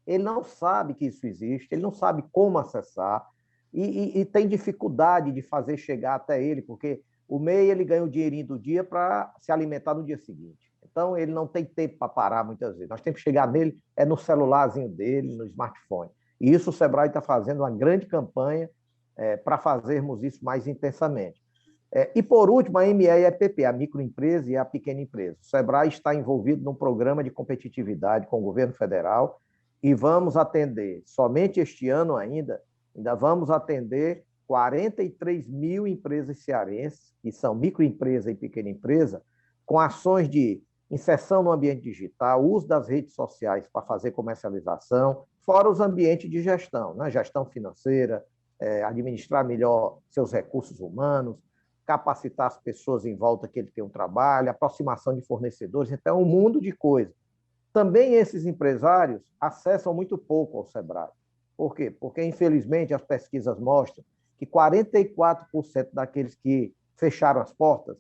Ele não sabe que isso existe, ele não sabe como acessar e tem dificuldade de fazer chegar até ele, porque o MEI ele ganha o dinheirinho do dia para se alimentar no dia seguinte. Então, ele não tem tempo para parar muitas vezes. Nós temos que chegar nele no celularzinho dele, no smartphone. E isso o Sebrae está fazendo uma grande campanha para fazermos isso mais intensamente. E, por último, a ME e a PP, a microempresa e a pequena empresa. O Sebrae está envolvido num programa de competitividade com o governo federal e vamos atender, somente este ano ainda vamos atender 43 mil empresas cearenses, que são microempresa e pequena empresa, com ações de inserção no ambiente digital, uso das redes sociais para fazer comercialização, fora os ambientes de gestão, né? Gestão financeira, administrar melhor seus recursos humanos, capacitar as pessoas em volta que ele tem um trabalho, aproximação de fornecedores, então é um mundo de coisas. Também esses empresários acessam muito pouco ao Sebrae. Por quê? Porque, infelizmente, as pesquisas mostram que 44% daqueles que fecharam as portas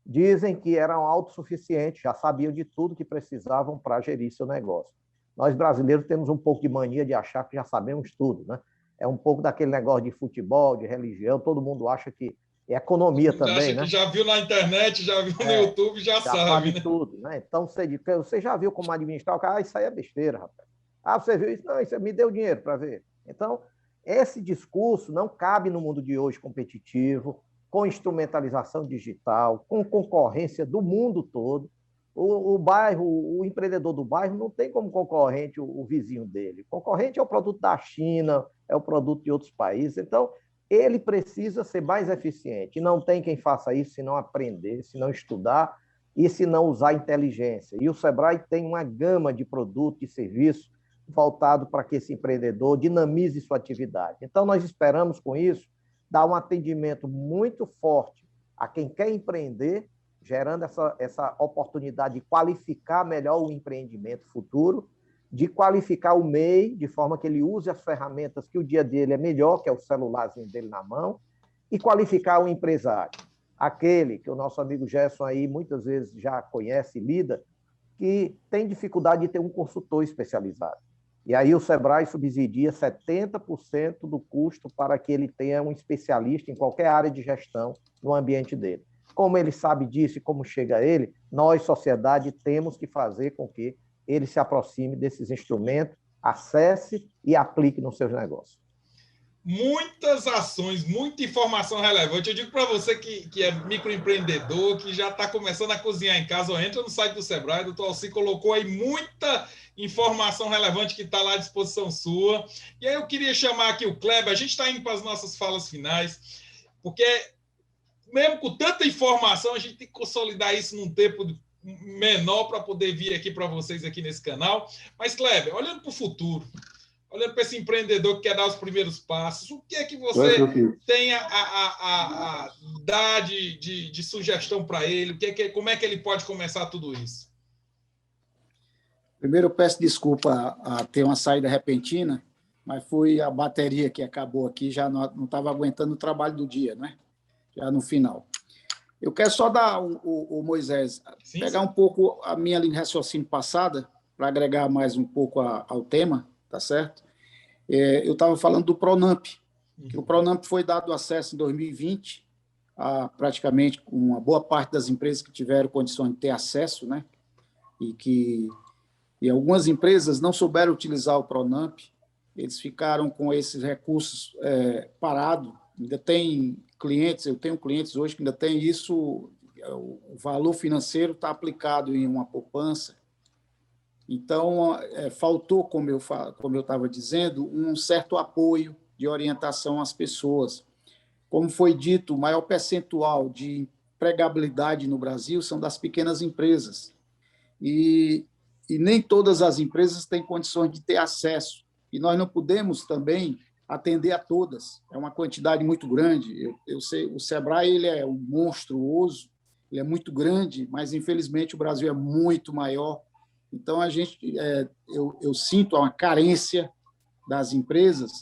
dizem que eram autossuficientes, já sabiam de tudo que precisavam para gerir seu negócio. Nós, brasileiros, temos um pouco de mania de achar que já sabemos tudo, né? É um pouco daquele negócio de futebol, de religião, todo mundo acha que é economia também, acha, né? Que já viu na internet, já viu no YouTube, já sabe, né? Tudo, né? Então, você já viu como administrar o cara? Isso aí é besteira, rapaz. Você viu isso? Não, isso me deu dinheiro para ver. Então, esse discurso não cabe no mundo de hoje competitivo, com instrumentalização digital, com concorrência do mundo todo. O empreendedor do bairro não tem como concorrente o vizinho dele. O concorrente é o produto da China, é o produto de outros países. Então, ele precisa ser mais eficiente. E não tem quem faça isso se não aprender, se não estudar e se não usar inteligência. E o Sebrae tem uma gama de produtos e serviços voltado para que esse empreendedor dinamize sua atividade. Então, nós esperamos, com isso, dar um atendimento muito forte a quem quer empreender, gerando essa oportunidade de qualificar melhor o empreendimento futuro, de qualificar o MEI, de forma que ele use as ferramentas que o dia dele é melhor, que é o celularzinho dele na mão, e qualificar o empresário. Aquele que o nosso amigo Gerson aí muitas vezes já conhece e lida, que tem dificuldade de ter um consultor especializado. E aí o Sebrae subsidia 70% do custo para que ele tenha um especialista em qualquer área de gestão no ambiente dele. Como ele sabe disso e como chega a ele, nós, sociedade, temos que fazer com que ele se aproxime desses instrumentos, acesse e aplique nos seus negócios. Muitas ações, muita informação relevante. Eu digo para você que é microempreendedor, que já está começando a cozinhar em casa, ou entra no site do Sebrae, o doutor Alci colocou aí muita informação relevante que está lá à disposição sua. E aí eu queria chamar aqui o Kleber, a gente está indo para as nossas falas finais, porque mesmo com tanta informação, a gente tem que consolidar isso num tempo menor para poder vir aqui para vocês aqui nesse canal. Mas, Kleber, olhando para o futuro, olhando para esse empreendedor que quer dar os primeiros passos, o que é que você tem a dar de sugestão para ele? Como é que ele pode começar tudo isso? Primeiro, eu peço desculpa a ter uma saída repentina, mas foi a bateria que acabou aqui, já não estava aguentando o trabalho do dia, né? Já no final. Eu quero só dar, o Moisés, pegar um pouco a minha linha de raciocínio passada, para agregar mais um pouco ao tema, tá certo? Eu estava falando do Pronamp, que o Pronamp foi dado acesso em 2020 a praticamente uma boa parte das empresas que tiveram condições de ter acesso, né? E algumas empresas não souberam utilizar o Pronamp, eles ficaram com esses recursos parados. Ainda tem clientes, eu tenho clientes hoje que ainda tem isso, o valor financeiro está aplicado em uma poupança. Então, faltou, como eu estava dizendo, um certo apoio de orientação às pessoas. Como foi dito, o maior percentual de empregabilidade no Brasil são das pequenas empresas. E nem todas as empresas têm condições de ter acesso. E nós não podemos também atender a todas. É uma quantidade muito grande. Eu sei, o Sebrae ele é um monstruoso, ele é muito grande, mas, infelizmente, o Brasil é muito maior. Então, eu sinto uma carência das empresas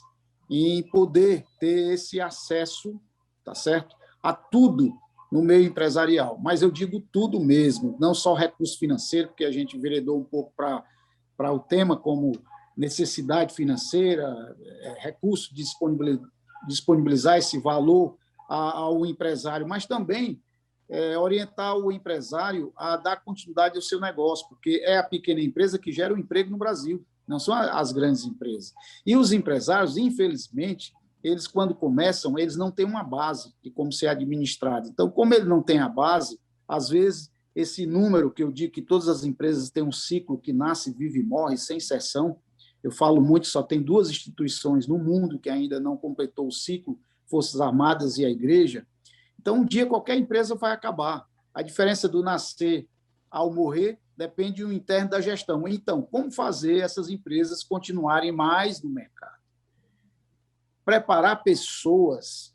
em poder ter esse acesso, tá certo? A tudo no meio empresarial. Mas eu digo tudo mesmo, não só recurso financeiro, porque a gente enveredou um pouco para o tema como necessidade financeira, recurso de disponibilizar esse valor ao empresário, mas também orientar o empresário a dar continuidade ao seu negócio, porque é a pequena empresa que gera o emprego no Brasil, não são as grandes empresas. E os empresários, infelizmente, eles, quando começam, eles não têm uma base de como ser administrado. Então, como ele não tem a base, às vezes, esse número que eu digo que todas as empresas têm um ciclo que nasce, vive e morre, sem exceção, eu falo muito, só tem 2 instituições no mundo que ainda não completou o ciclo, Forças Armadas e a Igreja. Então, um dia qualquer empresa vai acabar. A diferença do nascer ao morrer depende do interno da gestão. Então, como fazer essas empresas continuarem mais no mercado? Preparar pessoas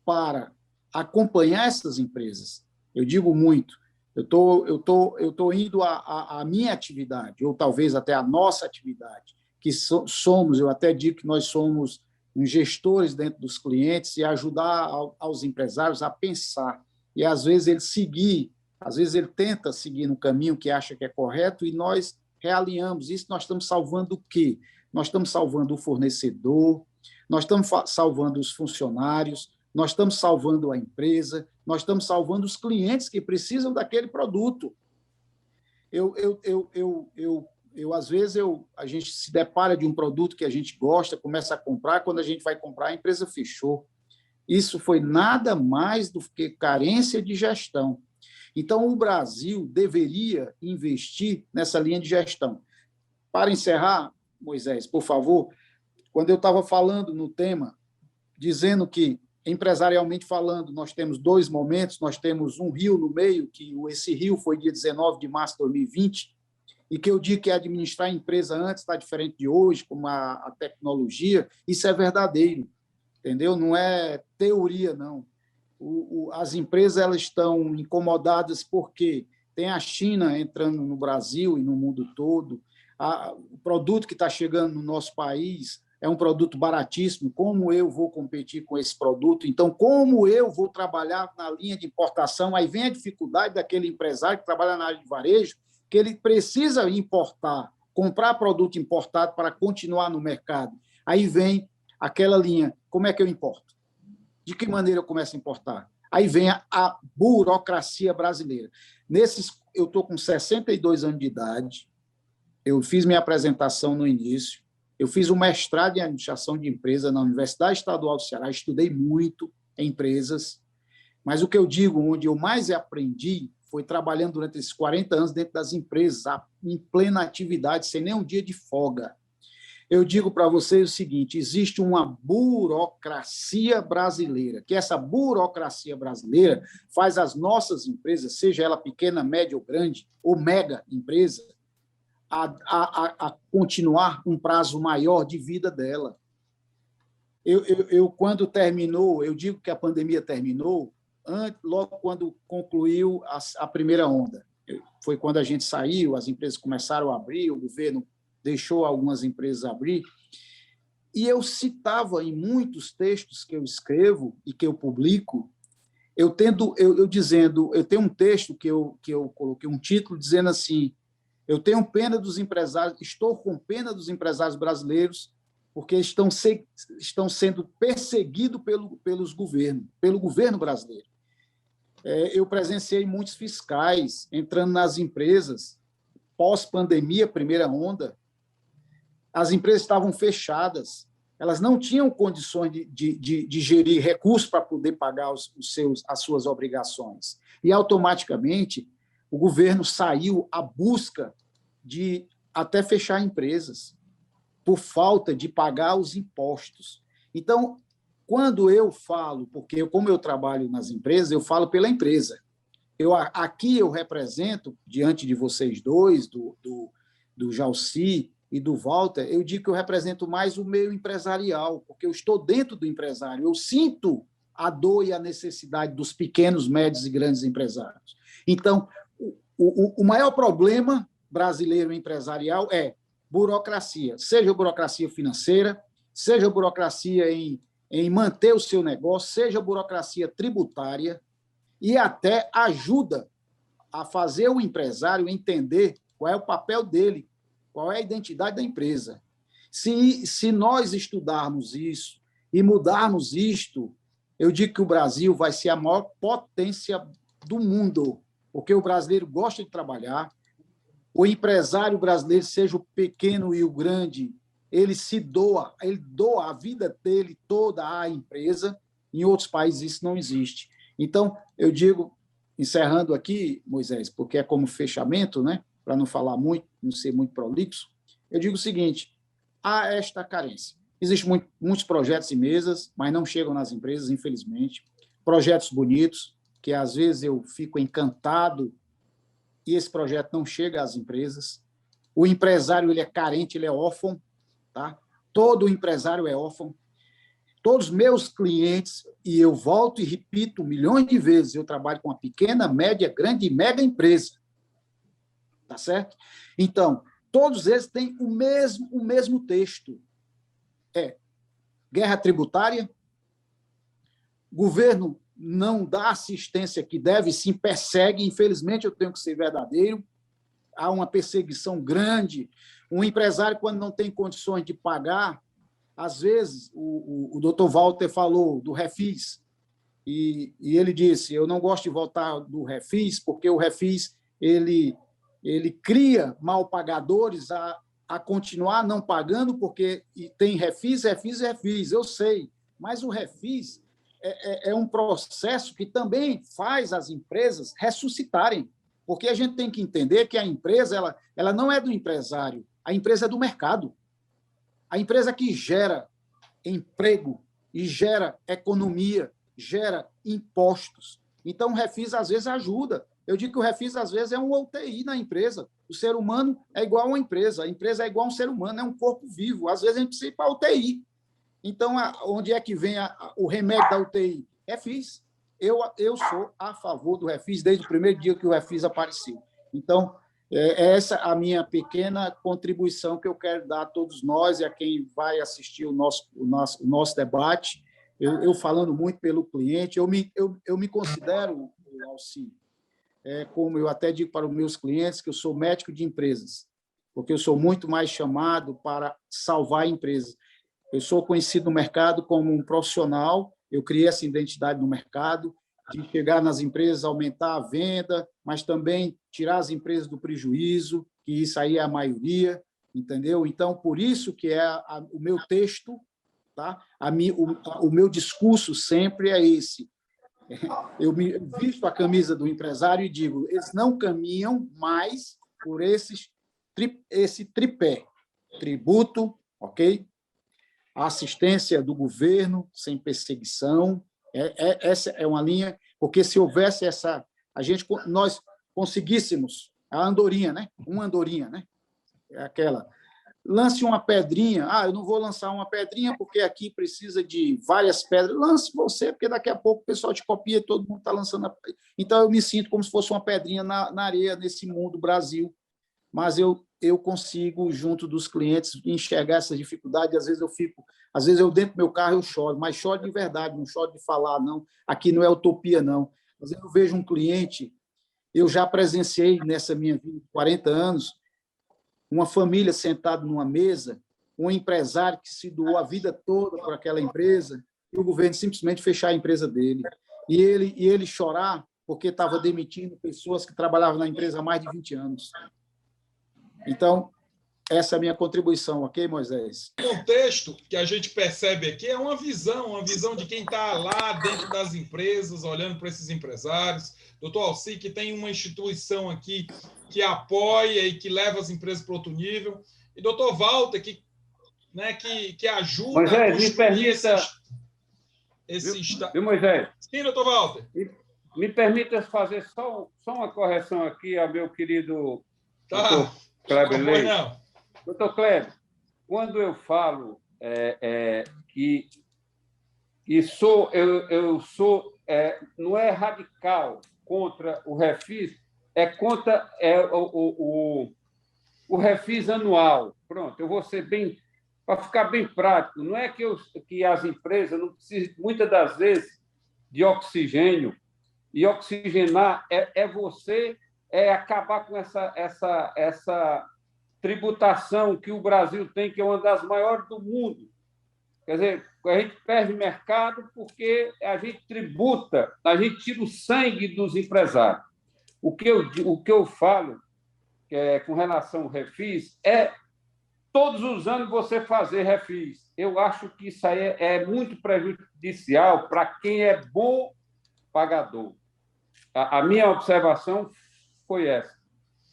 para acompanhar essas empresas. Eu digo muito, eu tô indo à minha atividade, ou talvez até à nossa atividade, que somos, eu até digo que nós somos uns gestores dentro dos clientes e ajudar aos empresários a pensar. E, às vezes, ele tenta seguir no caminho que acha que é correto e nós realinhamos. Isso nós estamos salvando o quê? Nós estamos salvando o fornecedor, nós estamos salvando os funcionários, nós estamos salvando a empresa, nós estamos salvando os clientes que precisam daquele produto. Às vezes, a gente se depara de um produto que a gente gosta, começa a comprar, quando a gente vai comprar, a empresa fechou. Isso foi nada mais do que carência de gestão. Então, o Brasil deveria investir nessa linha de gestão. Para encerrar, Moisés, por favor, quando eu estava falando no tema dizendo que, empresarialmente falando, nós temos 2 momentos, nós temos um rio no meio, que esse rio foi dia 19 de março de 2020, e que eu digo que administrar a empresa antes está diferente de hoje, como a tecnologia, isso é verdadeiro, entendeu? Não é teoria, não. As empresas elas estão incomodadas porque tem a China entrando no Brasil e no mundo todo, o produto que está chegando no nosso país é um produto baratíssimo, como eu vou competir com esse produto? Então, como eu vou trabalhar na linha de importação? Aí vem a dificuldade daquele empresário que trabalha na área de varejo, que ele precisa importar, comprar produto importado para continuar no mercado. Aí vem aquela linha, como é que eu importo? De que maneira eu começo a importar? Aí vem a burocracia brasileira. Eu estou com 62 anos de idade, eu fiz minha apresentação no início, eu fiz um mestrado em administração de empresa na Universidade Estadual do Ceará, estudei muito em empresas, mas o que eu digo, onde eu mais aprendi, foi trabalhando durante esses 40 anos dentro das empresas, em plena atividade, sem nem um dia de folga. Eu digo para vocês o seguinte, existe uma burocracia brasileira, que essa burocracia brasileira faz as nossas empresas, seja ela pequena, média ou grande, ou mega empresa, a continuar um prazo maior de vida dela. Quando terminou, eu digo que a pandemia terminou, logo quando concluiu a primeira onda. Foi quando a gente saiu, as empresas começaram a abrir, o governo deixou algumas empresas abrir, e eu citava em muitos textos que eu escrevo e que eu publico, eu tenho um texto que eu coloquei um título dizendo assim, eu tenho pena dos empresários, estou com pena dos empresários brasileiros, porque estão sendo perseguidos pelo governo brasileiro. Eu presenciei muitos fiscais entrando nas empresas, pós-pandemia, primeira onda, as empresas estavam fechadas, elas não tinham condições de gerir recursos para poder pagar as suas obrigações. E, automaticamente, o governo saiu à busca de até fechar empresas, por falta de pagar os impostos. Então, quando eu falo, porque como eu trabalho nas empresas, eu falo pela empresa. Aqui eu represento, diante de vocês dois, do Jalci e do Walter, eu digo que eu represento mais o meio empresarial, porque eu estou dentro do empresário, eu sinto a dor e a necessidade dos pequenos, médios e grandes empresários. Então, o maior problema brasileiro empresarial é burocracia, seja burocracia financeira, seja burocracia em manter o seu negócio, seja burocracia tributária, e até ajuda a fazer o empresário entender qual é o papel dele, qual é a identidade da empresa. Se nós estudarmos isso e mudarmos isto, eu digo que o Brasil vai ser a maior potência do mundo, porque o brasileiro gosta de trabalhar, o empresário brasileiro, seja o pequeno e o grande, ele doa a vida dele toda à empresa. Em outros países isso não existe. Então, eu digo, encerrando aqui, Moisés, porque é como fechamento, né? Para não falar muito, não ser muito prolixo, eu digo o seguinte, há esta carência. Existem muitos projetos e mesas, mas não chegam nas empresas, infelizmente. Projetos bonitos, que às vezes eu fico encantado e esse projeto não chega às empresas. O empresário ele é carente, ele é órfão, tá? Todo empresário é órfão. Todos os meus clientes, e eu volto e repito milhões de vezes, eu trabalho com uma pequena, média, grande e mega empresa. Tá certo? Então, todos eles têm o mesmo texto. Guerra tributária, governo não dá assistência que deve, sim, persegue, infelizmente eu tenho que ser verdadeiro, há uma perseguição grande, um empresário, quando não tem condições de pagar, às vezes, o doutor Walter falou do refis, e ele disse, eu não gosto de voltar do refis, porque o refis, ele cria mal pagadores a continuar não pagando, porque tem refis, eu sei, mas o refis é um processo que também faz as empresas ressuscitarem, porque a gente tem que entender que a empresa ela não é do empresário, a empresa é do mercado. A empresa que gera emprego e gera economia, gera impostos. Então, o Refis, às vezes, ajuda. Eu digo que o Refis, às vezes, é um UTI na empresa. O ser humano é igual a uma empresa. A empresa é igual a um ser humano, é um corpo vivo. Às vezes, a gente precisa ir para a UTI. Então, onde é que vem o remédio da UTI? Refis. Eu sou a favor do Refis desde o primeiro dia que o Refis apareceu. Então, essa a minha pequena contribuição que eu quero dar a todos nós e a quem vai assistir o nosso debate. Eu falando muito pelo cliente, eu me considero, Alci, como eu até digo para os meus clientes, que eu sou médico de empresas, porque eu sou muito mais chamado para salvar empresas. Eu sou conhecido no mercado como um profissional, eu criei essa identidade no mercado, de chegar nas empresas, aumentar a venda, mas também tirar as empresas do prejuízo, que isso aí é a maioria, entendeu? Então, por isso que o meu texto, tá? O meu discurso sempre é esse. Eu visto a camisa do empresário e digo, eles não caminham mais por esse tripé. Tributo, ok? A assistência do governo, sem perseguição. Essa é uma linha, porque se houvesse nós conseguíssemos a andorinha, né? Uma andorinha, né? É aquela. Lance uma pedrinha. Eu não vou lançar uma pedrinha porque aqui precisa de várias pedras. Lance você, porque daqui a pouco o pessoal te copia e todo mundo está lançando. Então, eu me sinto como se fosse uma pedrinha na areia nesse mundo Brasil. Mas eu consigo, junto dos clientes, enxergar essas dificuldades. Às vezes eu dentro do meu carro eu choro, mas choro de verdade, não choro de falar, não. Aqui não é utopia, não. Às vezes eu vejo um cliente, eu já presenciei nessa minha vida, 40 anos, uma família sentada numa mesa, um empresário que se doou a vida toda por aquela empresa, e o governo simplesmente fechar a empresa dele. E ele chorar porque estava demitindo pessoas que trabalhavam na empresa há mais de 20 anos. Então, essa é a minha contribuição, ok, Moisés? O contexto que a gente percebe aqui é uma visão de quem está lá dentro das empresas, olhando para esses empresários. Doutor Alci, que tem uma instituição aqui que apoia e que leva as empresas para outro nível. E doutor Walter, que ajuda Moisés, a me permita... Viu, Moisés? Sim, doutor Walter. Me permita fazer só uma correção aqui ao meu querido doutor Kleber Leite. Não. Doutor Kleber, quando eu falo que eu sou não é radical contra o Refis, é contra o Refis anual. Pronto, eu vou ser bem, para ficar bem prático. Não é que as empresas não precisam, muitas das vezes, de oxigênio, e oxigenar é acabar com essa tributação que o Brasil tem, que é uma das maiores do mundo. Quer dizer, a gente perde mercado porque a gente tributa, a gente tira o sangue dos empresários. O que eu falo com relação ao Refis é todos os anos você fazer Refis. Eu acho que isso aí é muito prejudicial para quem é bom pagador. A minha observação foi essa.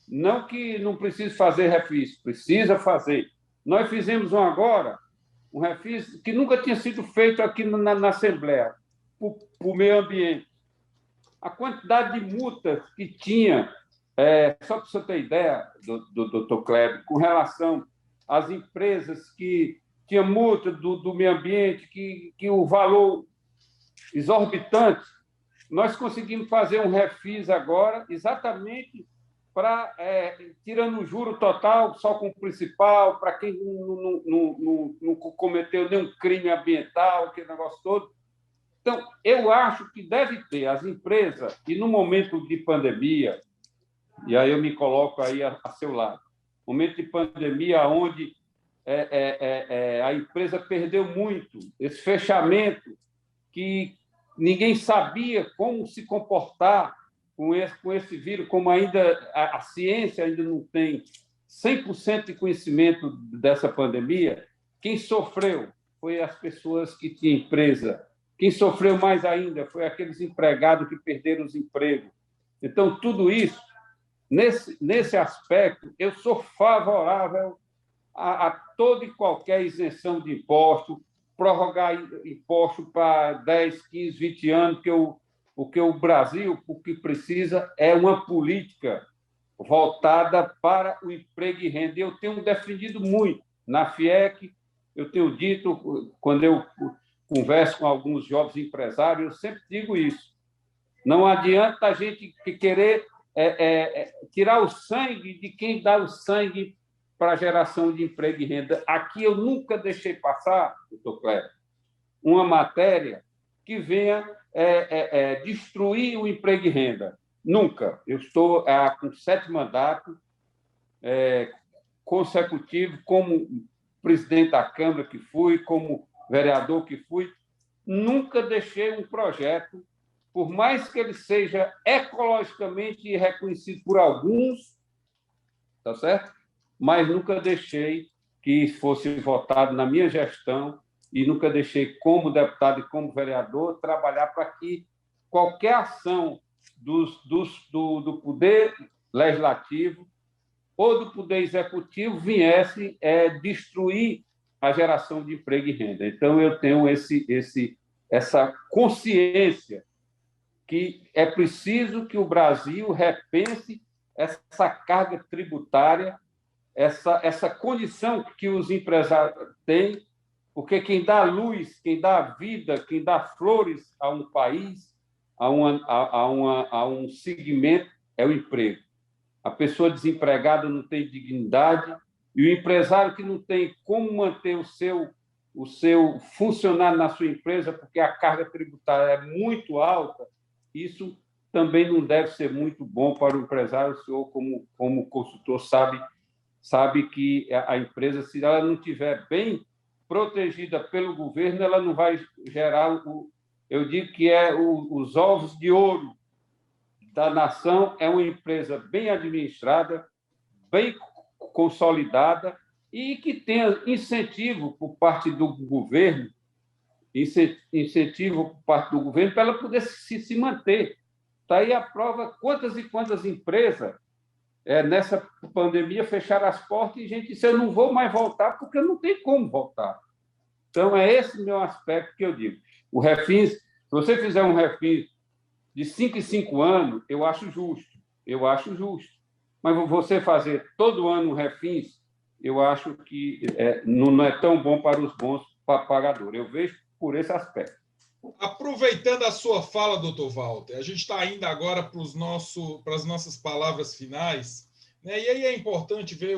Não que não precise fazer Refis, precisa fazer. Nós fizemos agora, um Refis que nunca tinha sido feito aqui na Assembleia, para o meio ambiente. A quantidade de multas que tinha, só para você ter ideia, do doutor Kleber, com relação às empresas que tinham multa do meio ambiente, que o valor exorbitante, nós conseguimos fazer um Refis agora, exatamente para tirando o juro total só com o principal, para quem não cometeu nenhum crime ambiental, aquele negócio todo. Então, eu acho que deve ter as empresas, e no momento de pandemia, e aí eu me coloco aí a seu lado, momento de pandemia onde a empresa perdeu muito, esse fechamento que ninguém sabia como se comportar com esse vírus, como ainda a ciência ainda não tem 100% de conhecimento dessa pandemia, quem sofreu foi as pessoas que tinham empresa. Quem sofreu mais ainda foi aqueles empregados que perderam os empregos. Então, tudo isso, nesse aspecto, eu sou favorável a toda e qualquer isenção de imposto, prorrogar imposto para 10, 15, 20 anos, porque o Brasil, o que precisa é uma política voltada para o emprego e renda. Eu tenho defendido muito na FIEC, eu tenho dito, quando eu converso com alguns jovens empresários, eu sempre digo isso. Não adianta a gente querer tirar o sangue de quem dá o sangue para a geração de emprego e renda. Aqui eu nunca deixei passar, doutor Cléber, uma matéria que venha destruir o emprego e renda. Nunca. Eu estou com 7 mandatos consecutivos, como presidente da Câmara que fui, como vereador que fui, nunca deixei um projeto, por mais que ele seja ecologicamente reconhecido por alguns, tá certo? Mas nunca deixei que fosse votado na minha gestão e nunca deixei, como deputado e como vereador, trabalhar para que qualquer ação do Poder Legislativo ou do Poder Executivo viesse destruir a geração de emprego e renda. Então, eu tenho essa consciência que é preciso que o Brasil repense essa carga tributária, essa condição que os empresários têm, porque quem dá luz, quem dá vida, quem dá flores a um país, a um segmento, é o emprego. A pessoa desempregada não tem dignidade e o empresário que não tem como manter o seu funcionário na sua empresa, porque a carga tributária é muito alta, isso também não deve ser muito bom para o empresário. O senhor, como consultor, sabe que a empresa, se ela não estiver bem protegida pelo governo, ela não vai gerar eu digo que os ovos de ouro da nação. É uma empresa bem administrada, bem consolidada e que tenha incentivo por parte do governo, para ela poder se manter. Está aí a prova, quantas e quantas empresas nessa pandemia fecharam as portas e gente disse: eu não vou mais voltar porque não tem como voltar. Então, é esse o meu aspecto que eu digo. O refins, se você fizer um refins de 5 em 5 anos, eu acho justo. Mas você fazer todo ano um refins, eu acho que não é tão bom para os bons pagadores. Eu vejo por esse aspecto. Aproveitando a sua fala, doutor Walter, a gente está indo agora para as nossas palavras finais, né? E aí é importante ver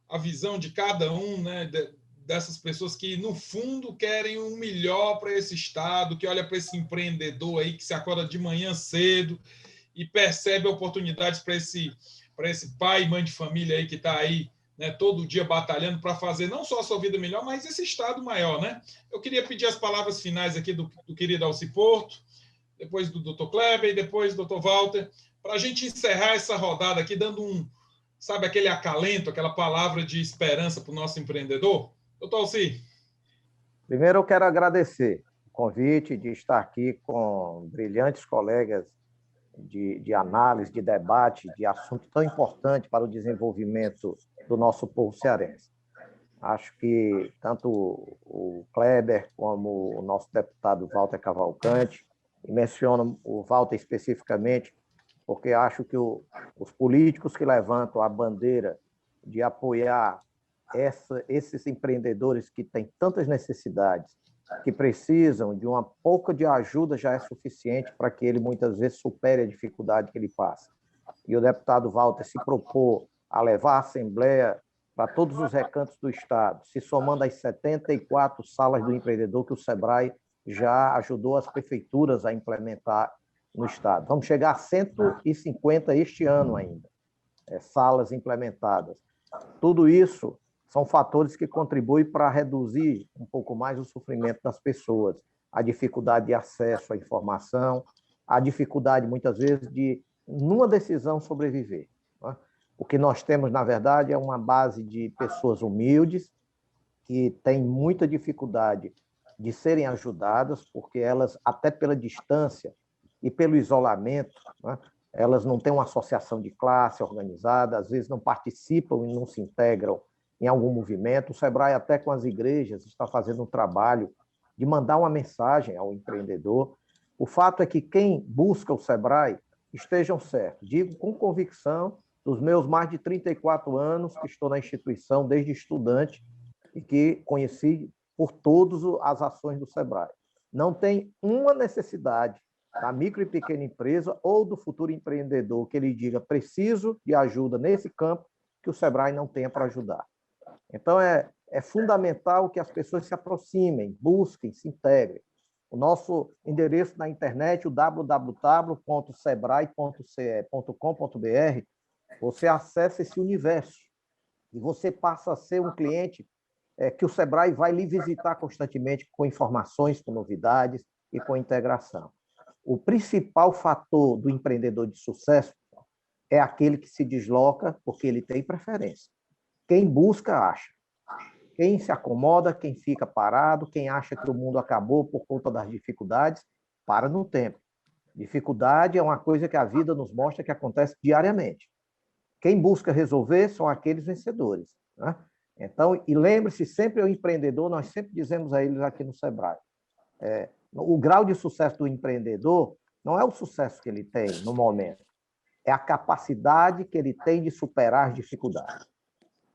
a visão de cada um, né, dessas pessoas que, no fundo, querem o melhor para esse Estado, que olha para esse empreendedor aí que se acorda de manhã cedo e percebe oportunidades para esse pai e mãe de família aí que está aí, né, todo dia batalhando para fazer não só a sua vida melhor, mas esse Estado maior, né? Eu queria pedir as palavras finais aqui do querido Alci Porto, depois do Dr. Kleber e depois do Dr. Walter, para a gente encerrar essa rodada aqui, dando aquele acalento, aquela palavra de esperança para o nosso empreendedor. Doutor Alci. Primeiro, eu quero agradecer o convite de estar aqui com brilhantes colegas de análise, de debate, de assunto tão importante para o desenvolvimento do nosso povo cearense. Acho que tanto o Kleber como o nosso deputado Walter Cavalcante, e menciono o Walter especificamente, porque acho que os políticos que levantam a bandeira de apoiar esses empreendedores que têm tantas necessidades, que precisam de uma pouca de ajuda, já é suficiente para que ele muitas vezes supere a dificuldade que ele passa. E o deputado Walter se propôs a levar a Assembleia para todos os recantos do Estado, se somando às 74 salas do empreendedor que o SEBRAE já ajudou as prefeituras a implementar no Estado. Vamos chegar a 150 este ano ainda, salas implementadas. Tudo isso são fatores que contribuem para reduzir um pouco mais o sofrimento das pessoas, a dificuldade de acesso à informação, a dificuldade, muitas vezes, de, numa decisão, sobreviver. Né? O que nós temos, na verdade, é uma base de pessoas humildes, que têm muita dificuldade de serem ajudadas, porque elas, até pela distância e pelo isolamento, né, elas não têm uma associação de classe organizada, às vezes não participam e não se integram em algum movimento. O SEBRAE, até com as igrejas, está fazendo um trabalho de mandar uma mensagem ao empreendedor. O fato é que quem busca o Sebrae estejam certos. Digo com convicção dos meus mais de 34 anos que estou na instituição desde estudante e que conheci por todas as ações do Sebrae. Não tem uma necessidade da micro e pequena empresa ou do futuro empreendedor que ele diga preciso de ajuda nesse campo que o Sebrae não tenha para ajudar. Então, é fundamental que as pessoas se aproximem, busquem, se integrem. O nosso endereço na internet, o www.sebrae.ce.com.br, você acessa esse universo e você passa a ser um cliente que o Sebrae vai lhe visitar constantemente com informações, com novidades e com integração. O principal fator do empreendedor de sucesso é aquele que se desloca porque ele tem preferência. Quem busca, acha. Quem se acomoda, quem fica parado, quem acha que o mundo acabou por conta das dificuldades, para no tempo. Dificuldade é uma coisa que a vida nos mostra que acontece diariamente. Quem busca resolver são aqueles vencedores, né? Então, e lembre-se, sempre o empreendedor, nós sempre dizemos a eles aqui no Sebrae, o grau de sucesso do empreendedor não é o sucesso que ele tem no momento, é a capacidade que ele tem de superar as dificuldades.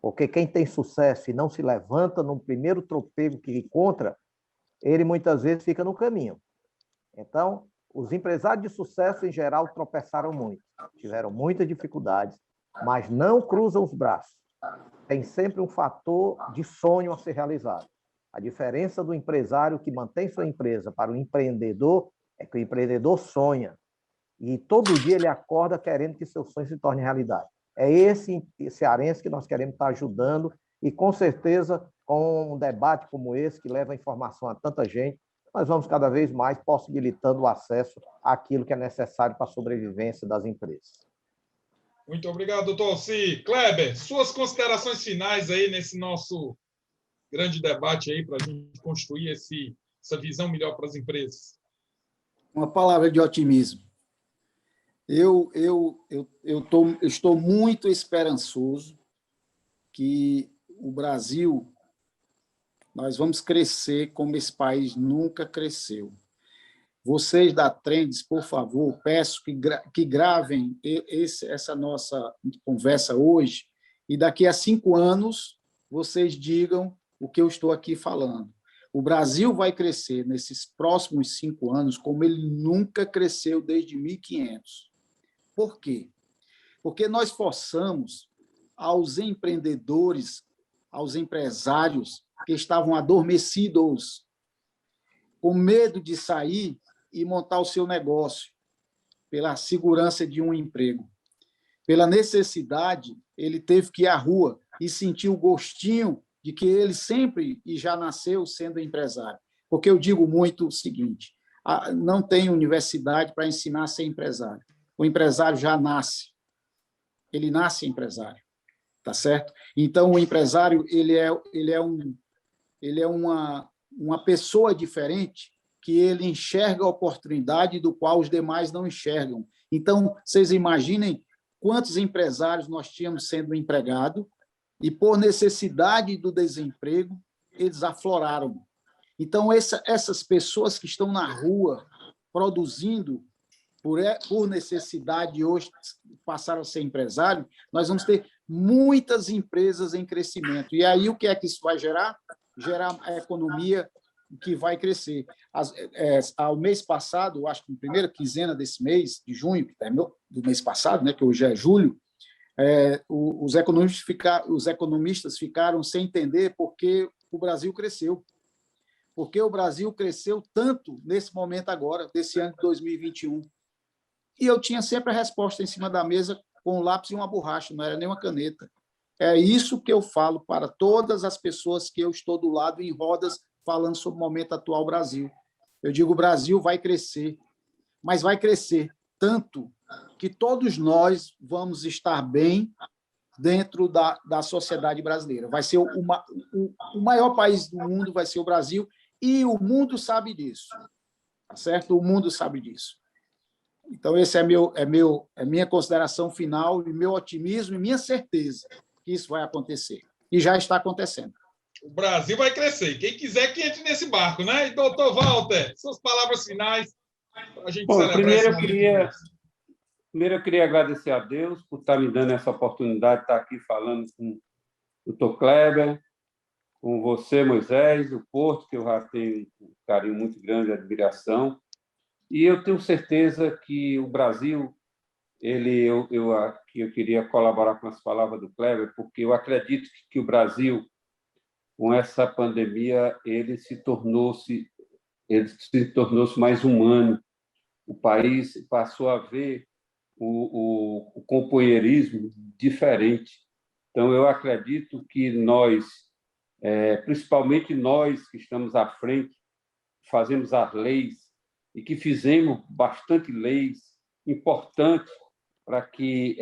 Porque quem tem sucesso e não se levanta no primeiro tropeço que encontra, ele muitas vezes fica no caminho. Então, os empresários de sucesso, em geral, tropeçaram muito, tiveram muitas dificuldades, mas não cruzam os braços. Tem sempre um fator de sonho a ser realizado. A diferença do empresário que mantém sua empresa para o empreendedor é que o empreendedor sonha. E todo dia ele acorda querendo que seu sonho se torne realidade. É esse cearense que nós queremos estar ajudando e, com certeza, com um debate como esse, que leva informação a tanta gente, nós vamos cada vez mais possibilitando o acesso àquilo que é necessário para a sobrevivência das empresas. Muito obrigado, doutor Alci. Kleber, suas considerações finais aí nesse nosso grande debate aí para a gente construir essa visão melhor para as empresas. Uma palavra de otimismo. Eu estou muito esperançoso que o Brasil, nós vamos crescer como esse país nunca cresceu. Vocês da Trends, por favor, peço que gravem essa nossa conversa hoje e daqui a 5 anos vocês digam o que eu estou aqui falando. O Brasil vai crescer nesses próximos 5 anos como ele nunca cresceu desde 1500. Por quê? Porque nós forçamos aos empreendedores, aos empresários que estavam adormecidos, com medo de sair e montar o seu negócio, pela segurança de um emprego. Pela necessidade, ele teve que ir à rua e sentir o gostinho de que ele sempre e já nasceu sendo empresário. Porque eu digo muito o seguinte, não tem universidade para ensinar a ser empresário. O empresário já nasce. Ele nasce empresário. Tá certo? Então, o empresário ele é uma pessoa diferente que ele enxerga a oportunidade do qual os demais não enxergam. Então, vocês imaginem quantos empresários nós tínhamos sendo empregados e, por necessidade do desemprego, eles afloraram. Então, essas pessoas que estão na rua produzindo por necessidade hoje passaram a ser empresário, nós vamos ter muitas empresas em crescimento. E aí, o que é que isso vai gerar? Gerar a economia que vai crescer. Ao mês passado, acho que na primeira quinzena desse mês, de junho, que terminou do mês passado, né, que hoje é julho, os economistas ficaram sem entender por que o Brasil cresceu. Porque o Brasil cresceu tanto nesse momento agora, desse ano de 2021. E eu tinha sempre a resposta em cima da mesa com um lápis e uma borracha, não era nem uma caneta. É isso que eu falo para todas as pessoas que eu estou do lado em rodas falando sobre o momento atual do Brasil. Eu digo, o Brasil vai crescer, mas vai crescer tanto que todos nós vamos estar bem dentro da sociedade brasileira. Vai ser o maior país do mundo, vai ser o Brasil, e o mundo sabe disso. Tá certo? O mundo sabe disso. Então, esse é minha consideração final, e meu otimismo e minha certeza que isso vai acontecer. E já está acontecendo. O Brasil vai crescer. Quem quiser que entre nesse barco, né? E, doutor Walter, suas palavras finais para a gente Bom, celebrar primeiro esse momento. eu queria agradecer a Deus por estar me dando essa oportunidade de estar aqui falando com o Dr. Kleber, com você, Moisés, o Porto, que eu já tenho um carinho muito grande, admiração. E eu tenho certeza que o Brasil, eu queria colaborar com as palavras do Kleber, porque eu acredito que o Brasil, com essa pandemia, ele se tornou-se mais humano. O país passou a ver o companheirismo diferente. Então, eu acredito que nós, principalmente nós que estamos à frente, fazemos as leis e que fizemos bastante leis importantes para que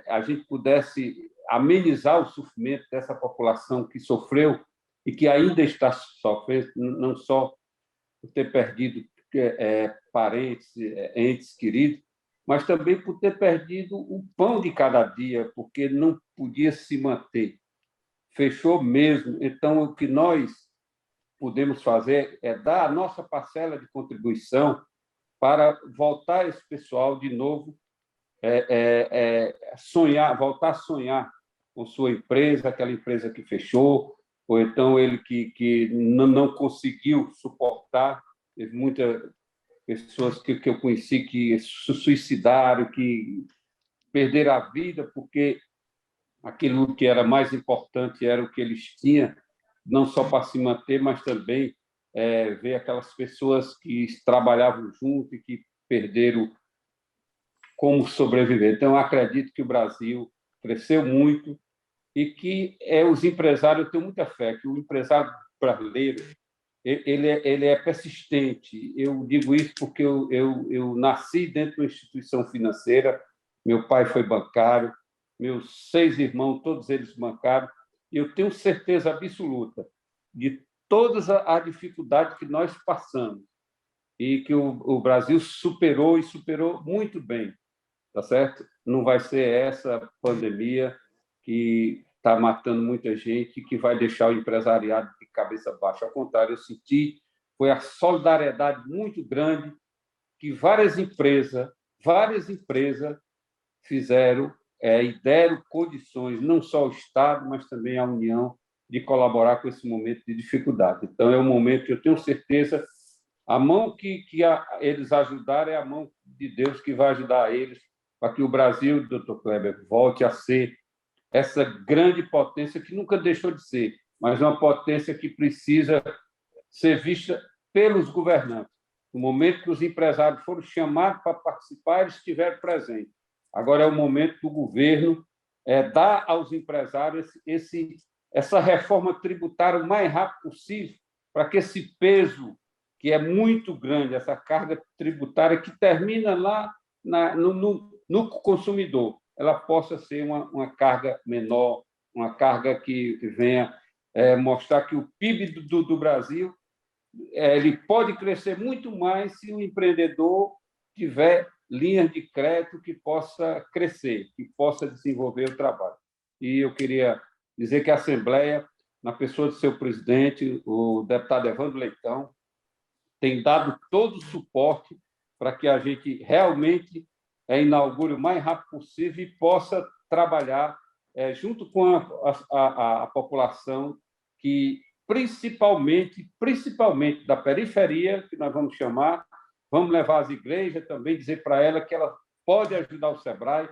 a gente pudesse amenizar o sofrimento dessa população que sofreu e que ainda está sofrendo, não só por ter perdido parentes, entes queridos, mas também por ter perdido o pão de cada dia, porque não podia se manter. Fechou mesmo. Então, o que nós podemos fazer é dar a nossa parcela de contribuição para voltar esse pessoal de novo, voltar a sonhar com sua empresa, aquela empresa que fechou, ou então ele que não conseguiu suportar. Teve muitas pessoas que eu conheci que se suicidaram, que perderam a vida porque aquilo que era mais importante era o que eles tinham, não só para se manter, mas também ver aquelas pessoas que trabalhavam junto e que perderam como sobreviver. Então, eu acredito que o Brasil cresceu muito e que os empresários, eu tenho muita fé que o empresário brasileiro ele é persistente. Eu digo isso porque eu nasci dentro de uma instituição financeira, meu pai foi bancário, meus 6 irmãos, todos eles bancários, e eu tenho certeza absoluta de todas as dificuldades que nós passamos e que o Brasil superou e superou muito bem, tá certo? Não vai ser essa pandemia que está matando muita gente, que vai deixar o empresariado de cabeça baixa. Ao contrário, eu senti foi a solidariedade muito grande que várias empresas fizeram e deram condições, não só ao Estado, mas também à União, de colaborar com esse momento de dificuldade. Então, é um momento que eu tenho certeza, a mão que eles ajudaram é a mão de Deus que vai ajudar eles para que o Brasil, Dr. Kleber, volte a ser essa grande potência que nunca deixou de ser, mas uma potência que precisa ser vista pelos governantes. No momento que os empresários foram chamados para participar, eles estiveram presentes. Agora é o momento do governo dar aos empresários essa reforma tributária o mais rápido possível, para que esse peso, que é muito grande, essa carga tributária que termina lá no consumidor, ela possa ser uma carga menor, uma carga que venha mostrar que o PIB do Brasil ele pode crescer muito mais se o empreendedor tiver linhas de crédito que possa crescer, que possa desenvolver o trabalho. E eu queria dizer que a Assembleia, na pessoa do seu presidente, o deputado Evandro Leitão, tem dado todo o suporte para que a gente realmente inaugure o mais rápido possível e possa trabalhar junto com a população que, principalmente da periferia, que nós vamos chamar, vamos levar as igrejas também, dizer para ela que ela pode ajudar o SEBRAE,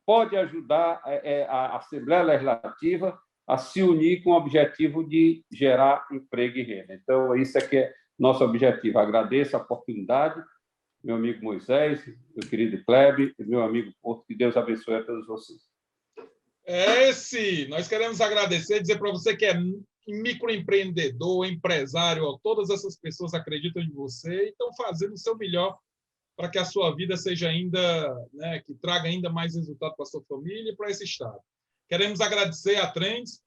pode ajudar a Assembleia Legislativa a se unir com o objetivo de gerar emprego e renda. Então, isso que é nosso objetivo. Agradeço a oportunidade, meu amigo Moisés, meu querido Kleber e meu amigo Porto, que Deus abençoe a todos vocês. Nós queremos agradecer, dizer para você que é microempreendedor, empresário, todas essas pessoas acreditam em você e estão fazendo o seu melhor para que a sua vida seja ainda, que traga ainda mais resultado para a sua família e para esse Estado. Queremos agradecer a Trends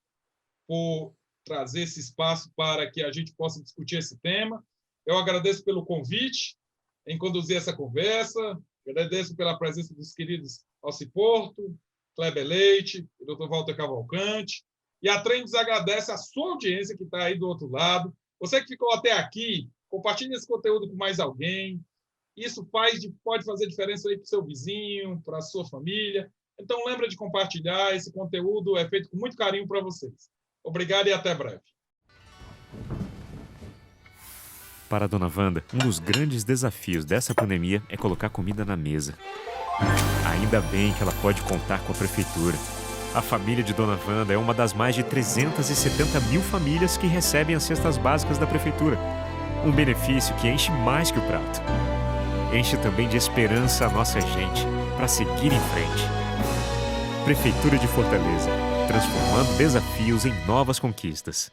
por trazer esse espaço para que a gente possa discutir esse tema. Eu agradeço pelo convite em conduzir essa conversa, agradeço pela presença dos queridos Alci Porto, Kleber Leite, o Dr. Walter Cavalcante. E a Trends agradece a sua audiência que está aí do outro lado. Você que ficou até aqui, compartilhe esse conteúdo com mais alguém. Isso pode fazer diferença aí para o seu vizinho, para a sua família. Então, lembra de compartilhar. Esse conteúdo é feito com muito carinho para vocês. Obrigado e até breve. Para a dona Wanda, um dos grandes desafios dessa pandemia é colocar comida na mesa. Ainda bem que ela pode contar com a prefeitura. A família de dona Wanda é uma das mais de 370 mil famílias que recebem as cestas básicas da prefeitura. Um benefício que enche mais que o prato. Enche também de esperança a nossa gente para seguir em frente. Prefeitura de Fortaleza, transformando desafios em novas conquistas.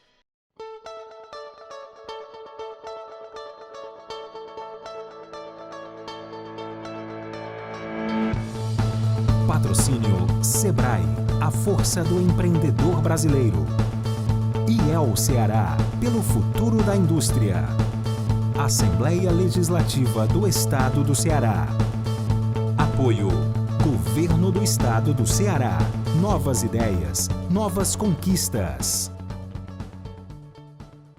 Patrocínio Sebrae, a força do empreendedor brasileiro. IEL Ceará, pelo futuro da indústria. Assembleia Legislativa do Estado do Ceará. Apoio: Governo do Estado do Ceará. Novas ideias, novas conquistas.